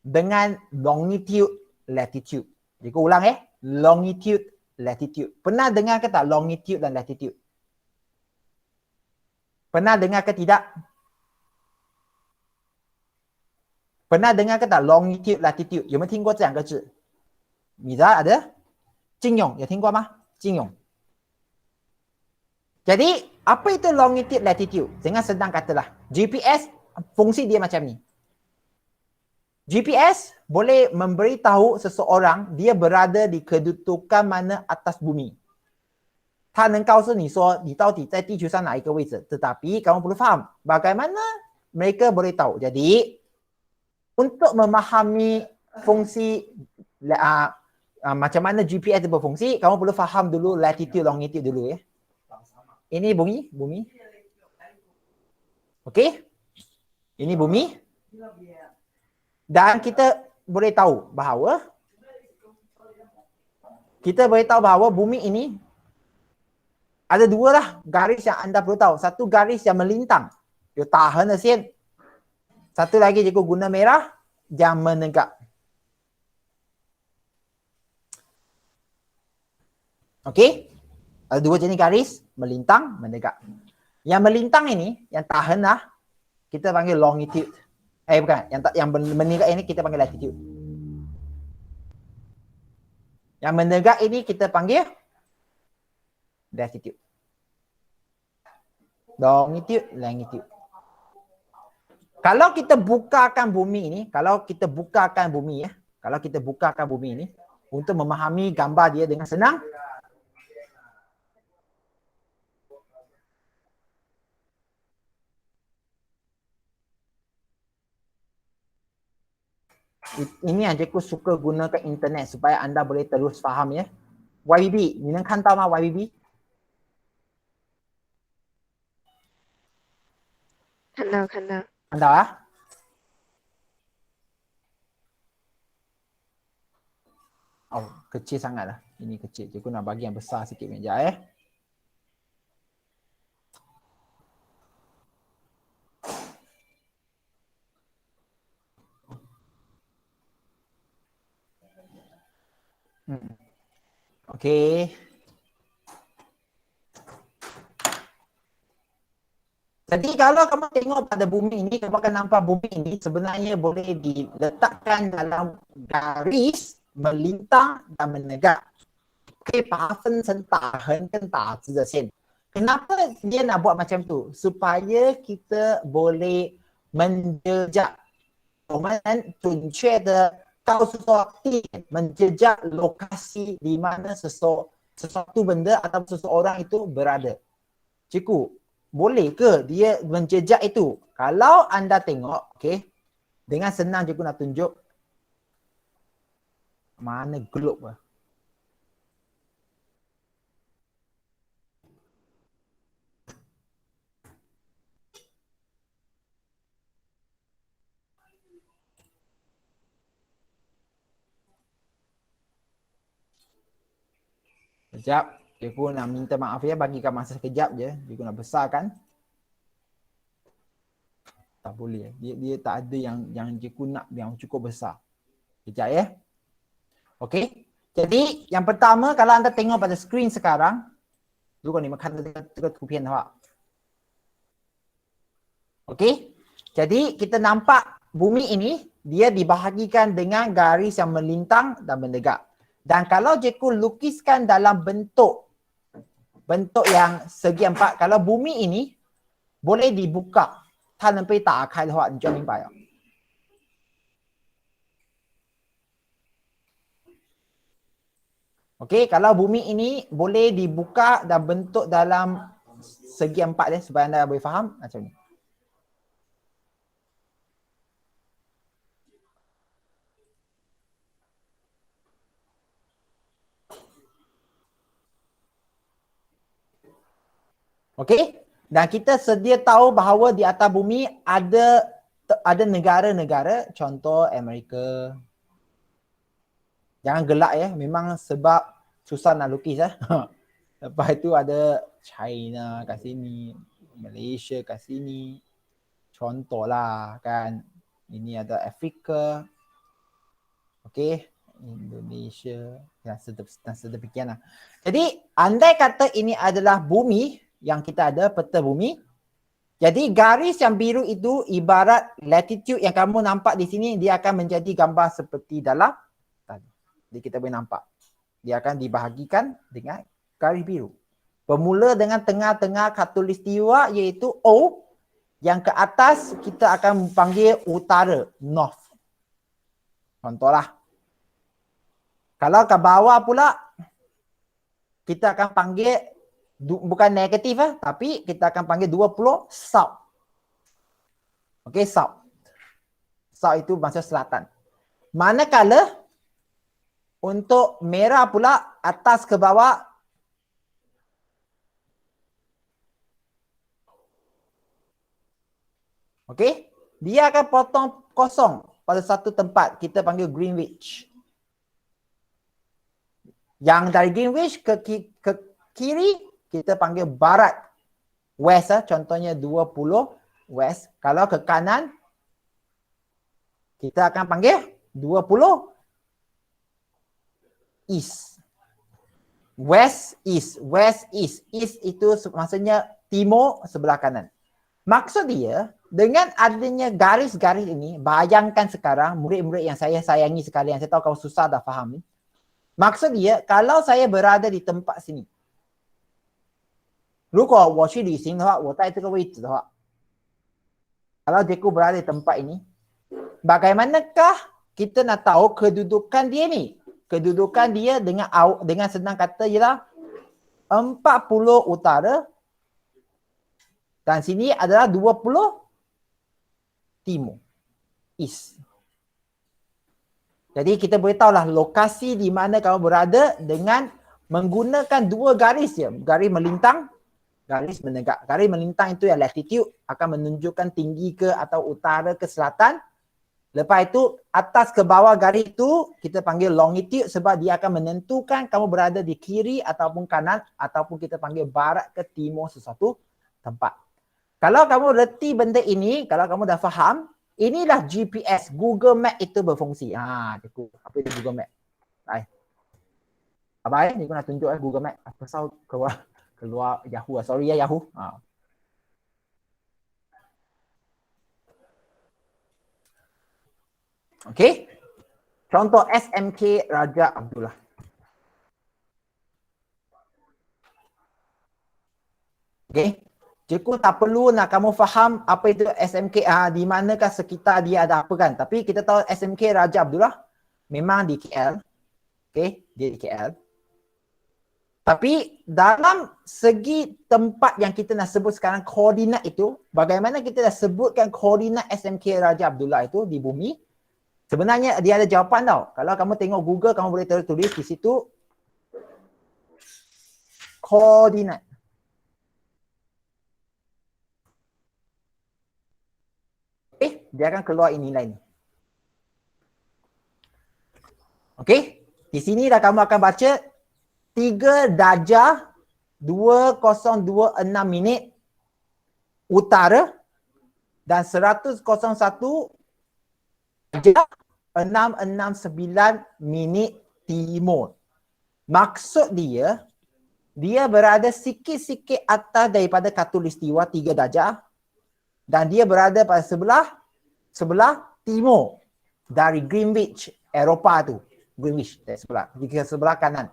dengan longitude, latitude. Jadi ulang longitude, latitude. Pernah dengar ke tak longitude dan latitude? Pernah dengar ke tidak? Pernah dengar ke tak longitude, latitude? 有没有听过这两个字？你知道ada？金庸有听过吗？金庸。Jadi, apa itu longitude, latitude? Dengan senang katalah, GPS, fungsi dia macam ni. GPS boleh memberitahu seseorang dia berada di kedudukan mana atas bumi. 它能告诉你说你到底在地球上哪一个位置. Tetapi kamu perlu faham bagaimana mereka boleh tahu. Jadi, untuk memahami fungsi macam mana GPS berfungsi, kamu perlu faham dulu latitude, longitude dulu ya. Ini bumi. Okey? Ini bumi. Dan kita boleh tahu bahawa bumi ini ada dua lah garis yang anda perlu tahu. Satu garis yang melintang,有打横的线. Satu lagi cikgu guna merah yang menegak. Okey? Ada dua jenis garis, melintang, menegak. Yang melintang ini, yang tahan lah, kita panggil longitude. Bukan, yang menegak ini kita panggil latitude. Yang menegak ini kita panggil latitude. Longitude, longitude. Kalau kita bukakan bumi ini, kalau kita bukakan bumi ini untuk memahami gambar dia dengan senang, ini yang cikgu suka gunakan internet supaya anda boleh terus faham ya. YBB, 你能看到吗 YBB? 看到看到。看到啊? Oh, kecil sangat lah. Ini kecil. Cikgu nak bagi yang besar sikit sekejap Okey. Jadi kalau kamu tengok pada bumi ini, kamu akan nampak bumi ini sebenarnya boleh diletakkan dalam garis melintang dan menegak. Okey, 把它分成打横跟打直的线. Kenapa dia nak buat macam tu? Supaya kita boleh menjejak, 我们准确的告诉说 menjejak lokasi di mana sesuatu benda atau seseorang itu berada. Cikgu, boleh ke dia menjejak itu? Kalau anda tengok, okey, dengan senang cikgu nak tunjuk mana globe lah. Sekejap. Cikgu nak minta maaf ya, bagikan masa sekejap je. Cikgu nak besarkan. Tak boleh. Dia tak ada yang cikgu nak yang cukup besar. Sekejap ya. Okey. Jadi yang pertama kalau anda tengok pada skrin sekarang, 如果你们看到这个图片的话 Okey. Jadi kita nampak bumi ini dia dibahagikan dengan garis yang melintang dan menegak. Dan kalau cikgu lukiskan dalam bentuk yang segi empat, kalau bumi ini boleh dibuka, 它能被打开的话，你就明白了。Okey, kalau bumi ini boleh dibuka dan bentuk dalam segi empat dia supaya anda boleh faham macam ni. Okey, dan kita sedia tahu bahawa di atas bumi ada negara-negara, contoh Amerika. Jangan gelak ya, memang sebab susah nak lukis ya. Lepas itu ada China kat sini, Malaysia kat sini. Contohlah kan. Ini ada Afrika. Okey, Indonesia. Dan sedemikian lah. Jadi andai kata ini adalah bumi yang kita ada, peta bumi. Jadi garis yang biru itu ibarat latitude yang kamu nampak di sini, dia akan menjadi gambar seperti dalam tadi. Jadi kita boleh nampak. Dia akan dibahagikan dengan garis biru. Bermula dengan tengah-tengah khatulistiwa iaitu O. Yang ke atas kita akan panggil utara, north. Contohlah. Kalau ke bawah pula, kita akan panggil, bukan negatif tapi kita akan panggil 20 south. Okey, south. South itu maksud selatan. Manakala untuk merah pula atas ke bawah. Okey, dia akan potong kosong pada satu tempat, kita panggil Greenwich. Yang dari Greenwich ke kiri kita panggil barat, west contohnya 20 west. Kalau ke kanan kita akan panggil 20 east. West east. East itu maksudnya timur sebelah kanan. Maksud dia dengan adanya garis-garis ini, bayangkan sekarang murid-murid yang saya sayangi sekalian, saya tahu kau susah dah faham ni. Maksud dia kalau saya berada di tempat sini, 如果我去旅行的话，我在这个位置的话， kalau cikgu berada di tempat ini, bagaimanakah kita nak tahu kedudukan dia ni? Kedudukan dia dengan senang kata ialah 40 utara dan sini adalah 20 timur, east. Jadi kita boleh tahulah lokasi di mana kamu berada dengan menggunakan dua garis je, garis melintang, garis menegak. Garis melintang itu yang latitude, akan menunjukkan tinggi ke atau utara ke selatan. Lepas itu atas ke bawah garis itu kita panggil longitude sebab dia akan menentukan kamu berada di kiri ataupun kanan ataupun kita panggil barat ke timur sesuatu tempat. Kalau kamu reti benda ini, kalau kamu dah faham, inilah GPS, Google Map itu berfungsi. Cikgu, apa itu Google Map? Abang cikgu nak tunjuk Google Map. Apa pasal keluar Yahoo. Sorry ya Yahoo. Okey. Contoh SMK Raja Abdullah. Okey. Cikgu tak perlu nak kamu faham apa itu SMK, di manakah sekitar dia ada apa kan. Tapi kita tahu SMK Raja Abdullah memang di KL. Okey, dia di KL. Tapi dalam segi tempat yang kita nak sebut sekarang, koordinat itu, bagaimana kita dah sebutkan koordinat SMK Raja Abdullah itu di bumi, sebenarnya dia ada jawapan tau. Kalau kamu tengok Google, kamu boleh tulis di situ koordinat. Dia akan keluar nilai ni. Okey, di sini dah kamu akan baca 3 darjah 2026 minit utara dan 100.01 darjah 669 minit timur. Maksud dia berada sikit-sikit atas daripada khatulistiwa 3 darjah dan dia berada pada sebelah timur dari Greenwich, Eropah tu. Greenwich, dari sebelah kanan.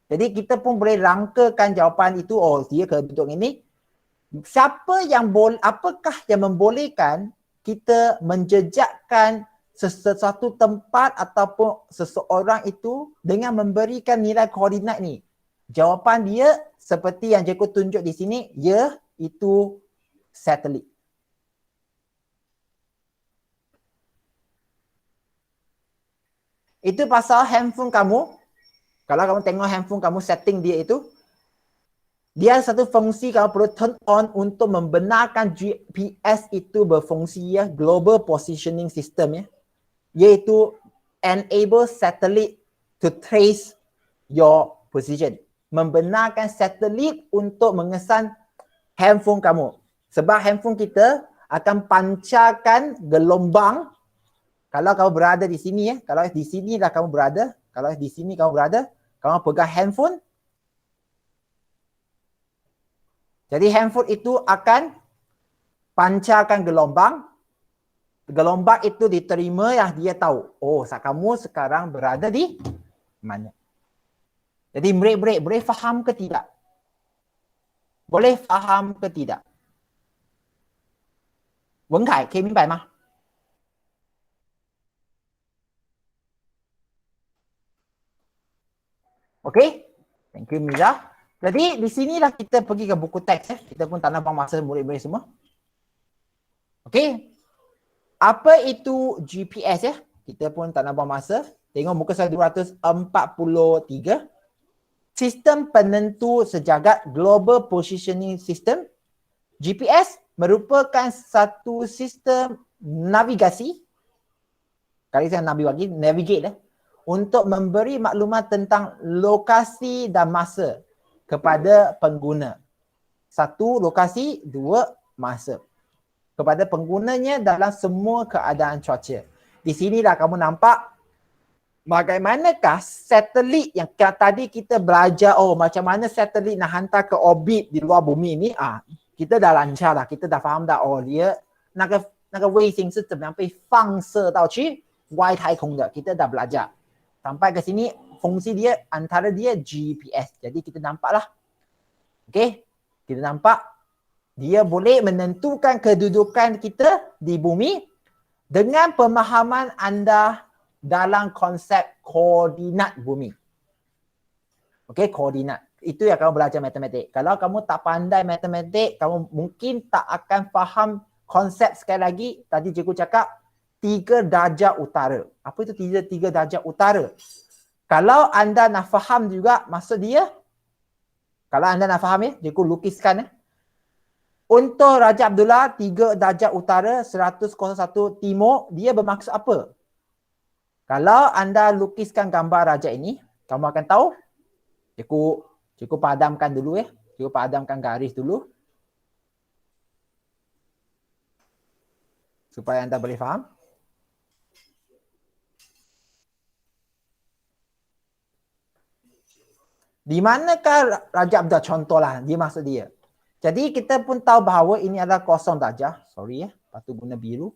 Jadi kita pun boleh rangkakan jawapan itu, oh dia kedudukan ini. Apakah yang membolehkan kita menjejakkan sesuatu tempat ataupun seseorang itu dengan memberikan nilai koordinat ni? Jawapan dia seperti yang cikgu tunjuk di sini, iaitu satelit. Itu pasal handphone kamu. Kalau kamu tengok handphone kamu setting dia itu, dia ada satu fungsi kamu perlu turn on untuk membenarkan GPS itu berfungsi ya, Global Positioning System ya. Iaitu enable satellite to trace your position. Membenarkan satelit untuk mengesan handphone kamu. Sebab handphone kita akan pancarkan gelombang. Kalau kamu berada di sini ya, kalau di sini lah kamu berada, kalau di sini kamu berada, kamu pegang handphone. Jadi handphone itu akan pancarkan gelombang. Gelombang itu diterima yang dia tahu. Oh, kamu sekarang berada di mana? Jadi murid-murid boleh faham ke tidak? Boleh faham ke tidak? Wen Kai, 可以明白吗？ Okay? Thank you Miza. Jadi di sinilah kita pergi ke buku teks ya. Kita pun tak nak buang masa murid-murid semua. Okay. Apa itu GPS ya? Kita pun tak nak buang masa. Tengok muka surat 243. Sistem penentu sejagat Global Positioning System. GPS merupakan satu sistem navigasi. Kali saya navigate lah. Untuk memberi maklumat tentang lokasi dan masa kepada pengguna. 1 lokasi, 2 masa. Kepada penggunanya dalam semua keadaan cuaca. Di sinilah kamu nampak bagaimanakah satelit yang tadi kita belajar, oh macam mana satelit nak hantar ke orbit di luar bumi ni. Kita dah lancar dah, kita dah faham dah, oh dia 那个卫星是怎么样被放射到去外太空的， kita dah belajar. Sampai ke sini fungsi dia antara dia GPS. Jadi kita nampaklah. Okey. Kita nampak dia boleh menentukan kedudukan kita di bumi dengan pemahaman anda dalam konsep koordinat bumi. Okey, koordinat. Itu yang kamu belajar matematik. Kalau kamu tak pandai matematik, kamu mungkin tak akan faham konsep sekali lagi. Tadi cikgu cakap 3 darjah utara. Apa itu 3 darjah utara? Kalau anda nak faham juga maksud dia, kalau anda nak faham ya, cikgu lukiskan ya. Untuk Raja Abdullah 3 darjah utara, 100.01 timur, dia bermaksud apa? Kalau anda lukiskan gambar raja ini, kamu akan tahu. Cikgu padamkan dulu ya. Cikgu padamkan garis dulu. Supaya anda boleh faham. Di manakah Raja Abdullah? Contohlah, dia maksud dia. Jadi kita pun tahu bahawa ini adalah 0 darjah. Sorry ya, patut guna biru.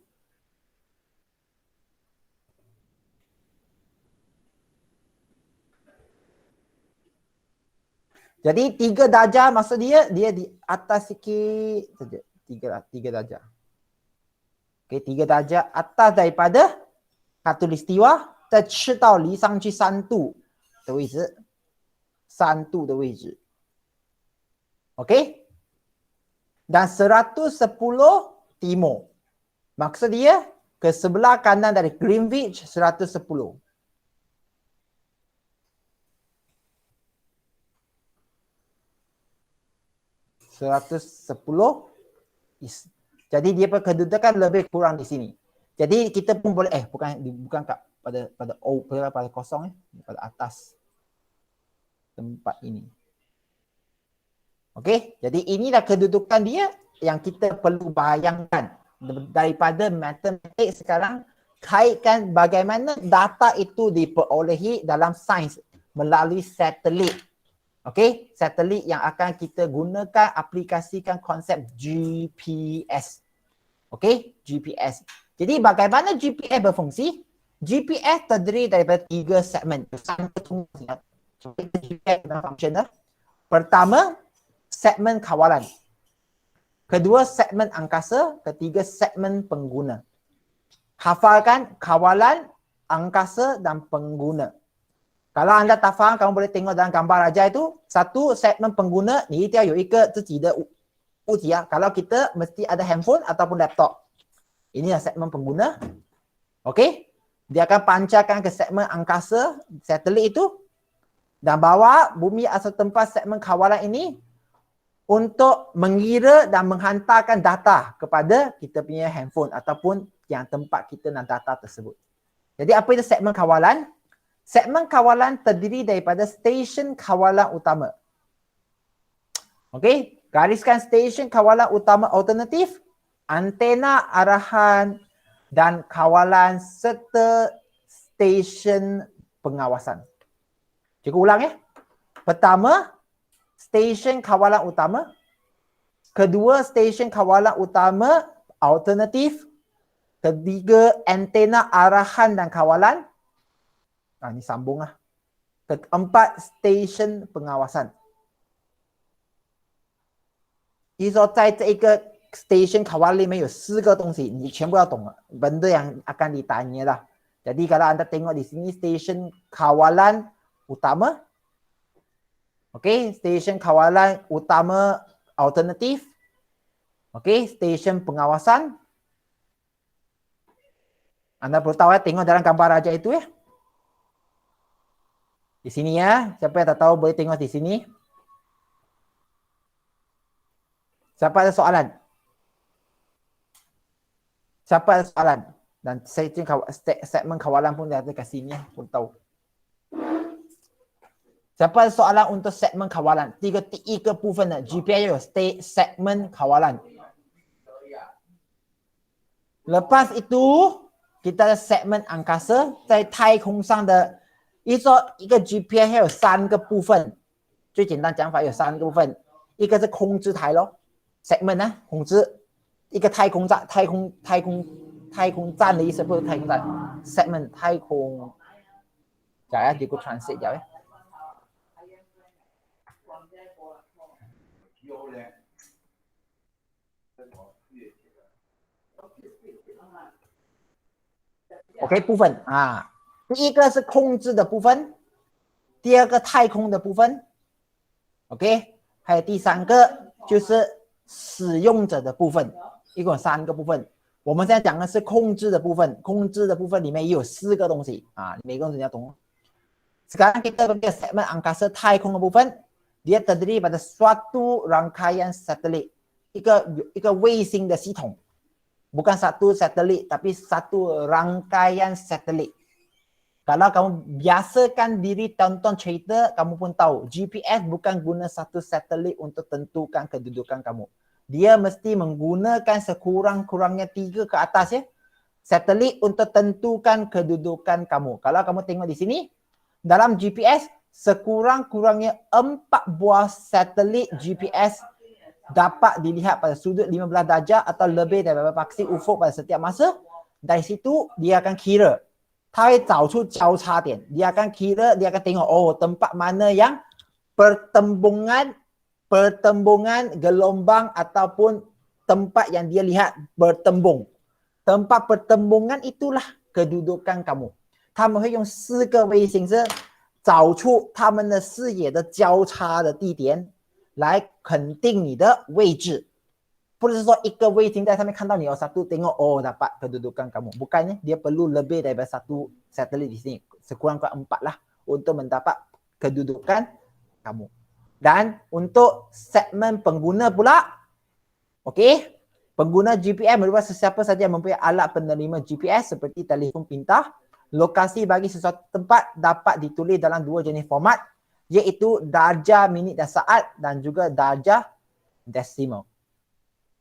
Jadi 3 darjah maksud dia di atas sikit saja. 3 darjah. Okey, 3 darjah atas daripada khatulistiwa 再赤道离上去3度的位置。3度的位置。Okey? Dan 110 timur. Maksud dia ke sebelah kanan dari Greenwich 110. Jadi dia kedudukan lebih kurang di sini. Jadi kita pun boleh bukan kat pada kosong pada atas. tempat ini. Okey, jadi inilah kedudukan dia yang kita perlu bayangkan daripada matematik sekarang, kaitkan bagaimana data itu diperolehi dalam sains melalui satelit. Okey, satelit yang akan kita gunakan aplikasikan konsep GPS. Okey, GPS. Jadi bagaimana GPS berfungsi? GPS terdiri daripada 3 segmen. GPS fungsional. Pertama, segmen kawalan. Kedua, segmen angkasa. Ketiga, segmen pengguna. Hafalkan kawalan, angkasa dan pengguna. Kalau anda tak faham, kamu boleh tengok dalam gambar aja itu. Satu, segmen pengguna, ni dia有一个自己的物体啊. Kalau kita mesti ada handphone ataupun laptop. Inilah segmen pengguna. Okey. Dia akan pancarkan ke segmen angkasa, satelit itu. Dan bawa bumi asal tempat segmen kawalan ini untuk mengira dan menghantarkan data kepada kita punya handphone ataupun yang tempat kita nak data tersebut. Jadi apa itu segmen kawalan? Segmen kawalan terdiri daripada stesen kawalan utama. Okey, gariskan stesen kawalan utama alternatif, antena arahan dan kawalan serta stesen pengawasan. Cikgu ulang ya. Pertama, stesen kawalan utama. Kedua, stesen kawalan utama alternatif. Ketiga, antena arahan dan kawalan. Ini sambung lah. Keempat, stesen pengawasan. 一说在这一个 station kawalan 里面有4个东西，你全部要懂了。Benda yang akan ditanya lah. Jadi kalau anda tengok di sini stesen kawalan utama. Okey, stesen kawalan utama alternatif. Okey, stesen pengawasan. Anda perlu tahu ya, tengok dalam gambar aja itu ya. Di sini ya, siapa yang tak tahu boleh tengok di sini. Siapa ada soalan? Siapa ada soalan? Dan segmen kawalan pun dia ada kat sini ya, pun tahu. Siapa ada soalan untuk segmen kawalan? Tiga部分的 GPS 有 segmen kawalan. Lepas itu, kita ada segmen angkasa, 在太空上的一个 GPS 有3个部分，最简单讲法有3个部分，一个是控制台咯 ，segment 呢控制，一个太空站的意思不是太空站 ，segment 太空，假呀，你给我 translate 假呀。OK 部分啊。第一个是控制的部分，第二个太空的部分 ，OK， 还有第三个就是使用者的部分，一共有3个部分。我们现在讲的是控制的部分，控制的部分里面也有4个东西啊，每个东西要懂。Sekarang kita ke segmen angkasa 太空的部分， dia terdiri pada suatu rangkaian satelit， 一个卫星的系统， bukan satu satelit tapi satu rangkaian satelit。 Kalau kamu biasakan diri tonton cerita, kamu pun tahu GPS bukan guna satu satelit untuk tentukan kedudukan kamu. Dia mesti menggunakan sekurang-kurangnya 3 ke atas ya. Satelit untuk tentukan kedudukan kamu. Kalau kamu tengok di sini, dalam GPS sekurang-kurangnya 4 buah satelit GPS dapat dilihat pada sudut 15 darjah atau lebih daripada paksi ufuk pada setiap masa. Dari situ dia akan kira. 它会找出交叉点, dia akan kira, dia akan tengok oh tempat mana yang pertembungan gelombang ataupun tempat yang dia lihat bertembung. Tempat pertembungan itulah kedudukan kamu. 他们会用4个卫星是找出他们的视野的交叉的地点来肯定你的位置。 不是说一个卫星在上面看到你有satu tengok oh dapat kedudukan kamu. Bukannya dia perlu lebih daripada 1 satelit di sini. Sekurang-kurang 4 lah untuk mendapat kedudukan kamu. Dan untuk segmen pengguna pula, okey, pengguna GPS merupakan sesiapa saja yang mempunyai alat penerima GPS seperti telefon pintar. Lokasi bagi sesuatu tempat dapat ditulis dalam 2 jenis format. iaitu darjah, minit dan saat dan juga darjah desimal.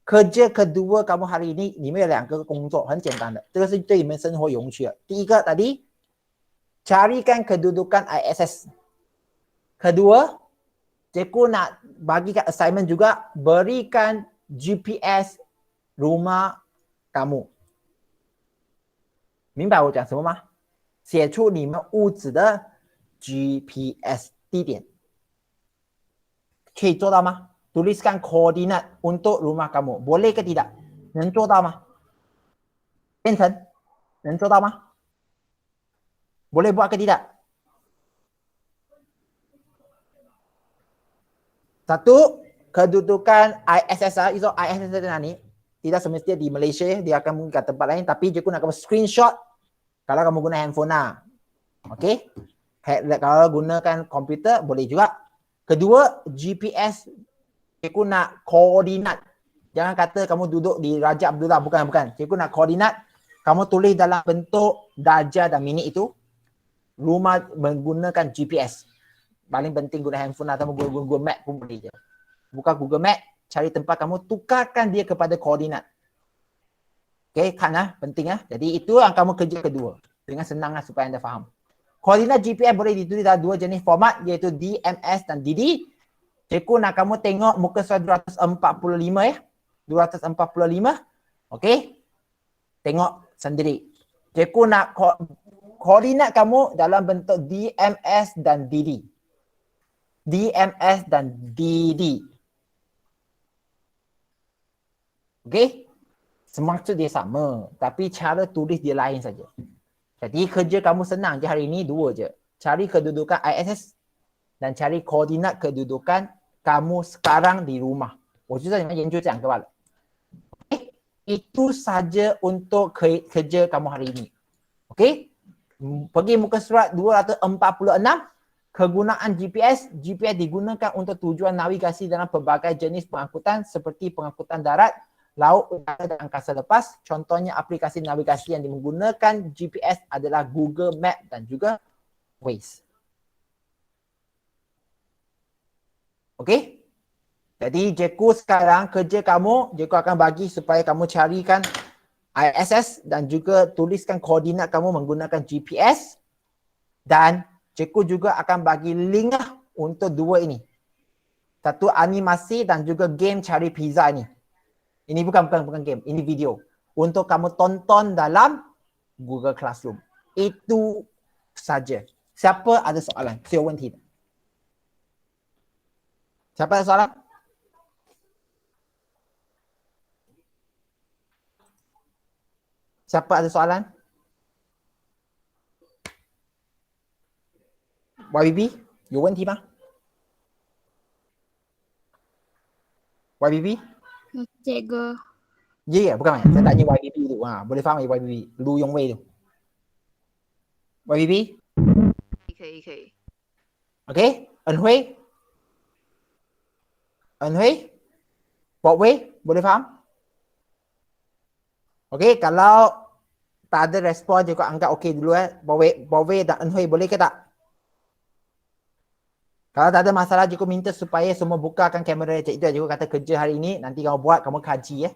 Kerja kedua kamu hari ini，你们有2个工作，很简单的，这个是对你们生活有趣的。第一个tadi carikan kedudukan ISS. Kedua, cikgu nak bagikan assignment juga, berikan GPS rumah kamu。明白我讲什么吗？写出你们屋子的 GPS 地点，可以做到吗？Tuliskan koordinat untuk rumah kamu. Boleh ke tidak? 能做到吗？变成能做到吗？ Boleh buat ke tidak? Satu, kedudukan ISS itu ISS di mana? Tidak semestinya di Malaysia, dia akan mungkin kat tempat lain, tapi je nak kamu screenshot kalau kamu guna handphone lah. Okey? Kalau gunakan komputer boleh juga. Kedua, GPS cikgu nak koordinat. Jangan kata kamu duduk di Raja Abdullah. Bukan. Cikgu nak koordinat. Kamu tulis dalam bentuk darjah dan minit itu. Rumah menggunakan GPS. Paling penting guna handphone atau Google Map pun boleh je. Buka Google Map. Cari tempat kamu. Tukarkan dia kepada koordinat. Okay, kan lah. Penting lah. Jadi itu yang kamu kerja kedua. Dengan senang lah supaya anda faham. Koordinat GPS boleh ditulis dalam 2 jenis format. Iaitu DMS dan DD. Cikgu nak kamu tengok muka surat 245 ya. 245. Okey. Tengok sendiri. Cikgu nak koordinat kamu dalam bentuk DMS dan DD. DMS dan DD. Okey. Semaksud dia sama. Tapi cara tulis dia lain saja. Jadi kerja kamu senang je hari ini 2 je. Cari kedudukan ISS dan cari koordinat kedudukan kamu sekarang di rumah. 我就在你们研究这2个罢了。Okay? Itu saja untuk kerja kamu hari ini. Okey? Pergi muka surat 246. Kegunaan GPS. GPS digunakan untuk tujuan navigasi dalam pelbagai jenis pengangkutan seperti pengangkutan darat, laut, udara dan angkasa lepas. Contohnya aplikasi navigasi yang menggunakan GPS adalah Google Map dan juga Waze. Okey? Jadi cikgu sekarang kerja kamu, cikgu akan bagi supaya kamu carikan ISS dan juga tuliskan koordinat kamu menggunakan GPS. Dan cikgu juga akan bagi link untuk 2 ini. Satu animasi dan juga game cari pizza ini. Ini bukan game, ini video. Untuk kamu tonton dalam Google Classroom. Itu saja. Siapa ada soalan? Saya问题的。Siapa ada soalan? Siapa ada soalan? YBB 有问题吗 YBB? Cikgu. Ya, bukan main. Saya tanya YBB tu. Boleh faham YBB? Lu Yong Wei tu. YBB? 可以。 Okay? Ân Huế? Ân Huế? Bok Wei? Boleh faham? Okay, kalau tak ada respon je kau anggap okey dulu Bok Wei dan Ân Huế boleh ke tak? Kalau tak ada masalah, cikgu minta supaya semua bukakan kamera. Itu cikgu kata kerja hari ini, nanti kamu buat, kamu kaji ya.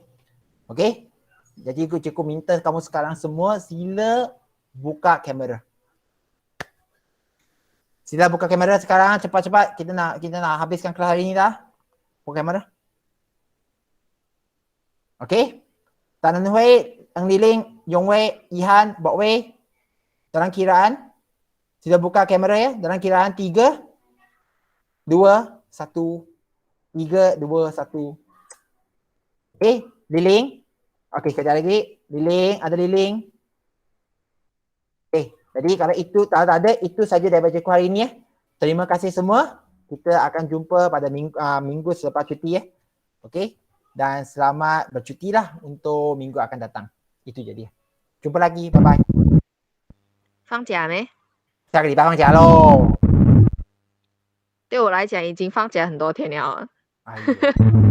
Okey? Jadi cikgu minta kamu sekarang semua sila buka kamera. Sila buka kamera sekarang, cepat-cepat. Kita nak habiskan kelas hari ini dah. Buka kamera. Okey? Tan Ân Huế, Eng Li-Ling, Yong Wei, Ihan, Bok Wei. Dalam kiraan. Sila buka kamera ya. Dalam kiraan 3, 2, 1, 3, 2, 1. Okay, Li-Ling. Okay, sekejap lagi. Li-Ling, ada Li-Ling. Okay, jadi kalau itu tak ada, itu saja daripada cikgu hari ini ya. Terima kasih semua. Kita akan jumpa pada minggu selepas cuti ya. Okay, dan selamat bercuti lah untuk minggu akan datang. Itu jadi. Jumpa lagi, bye-bye. 放假没？下个礼拜放假喽。对我来讲已经放假很多天了。哎呦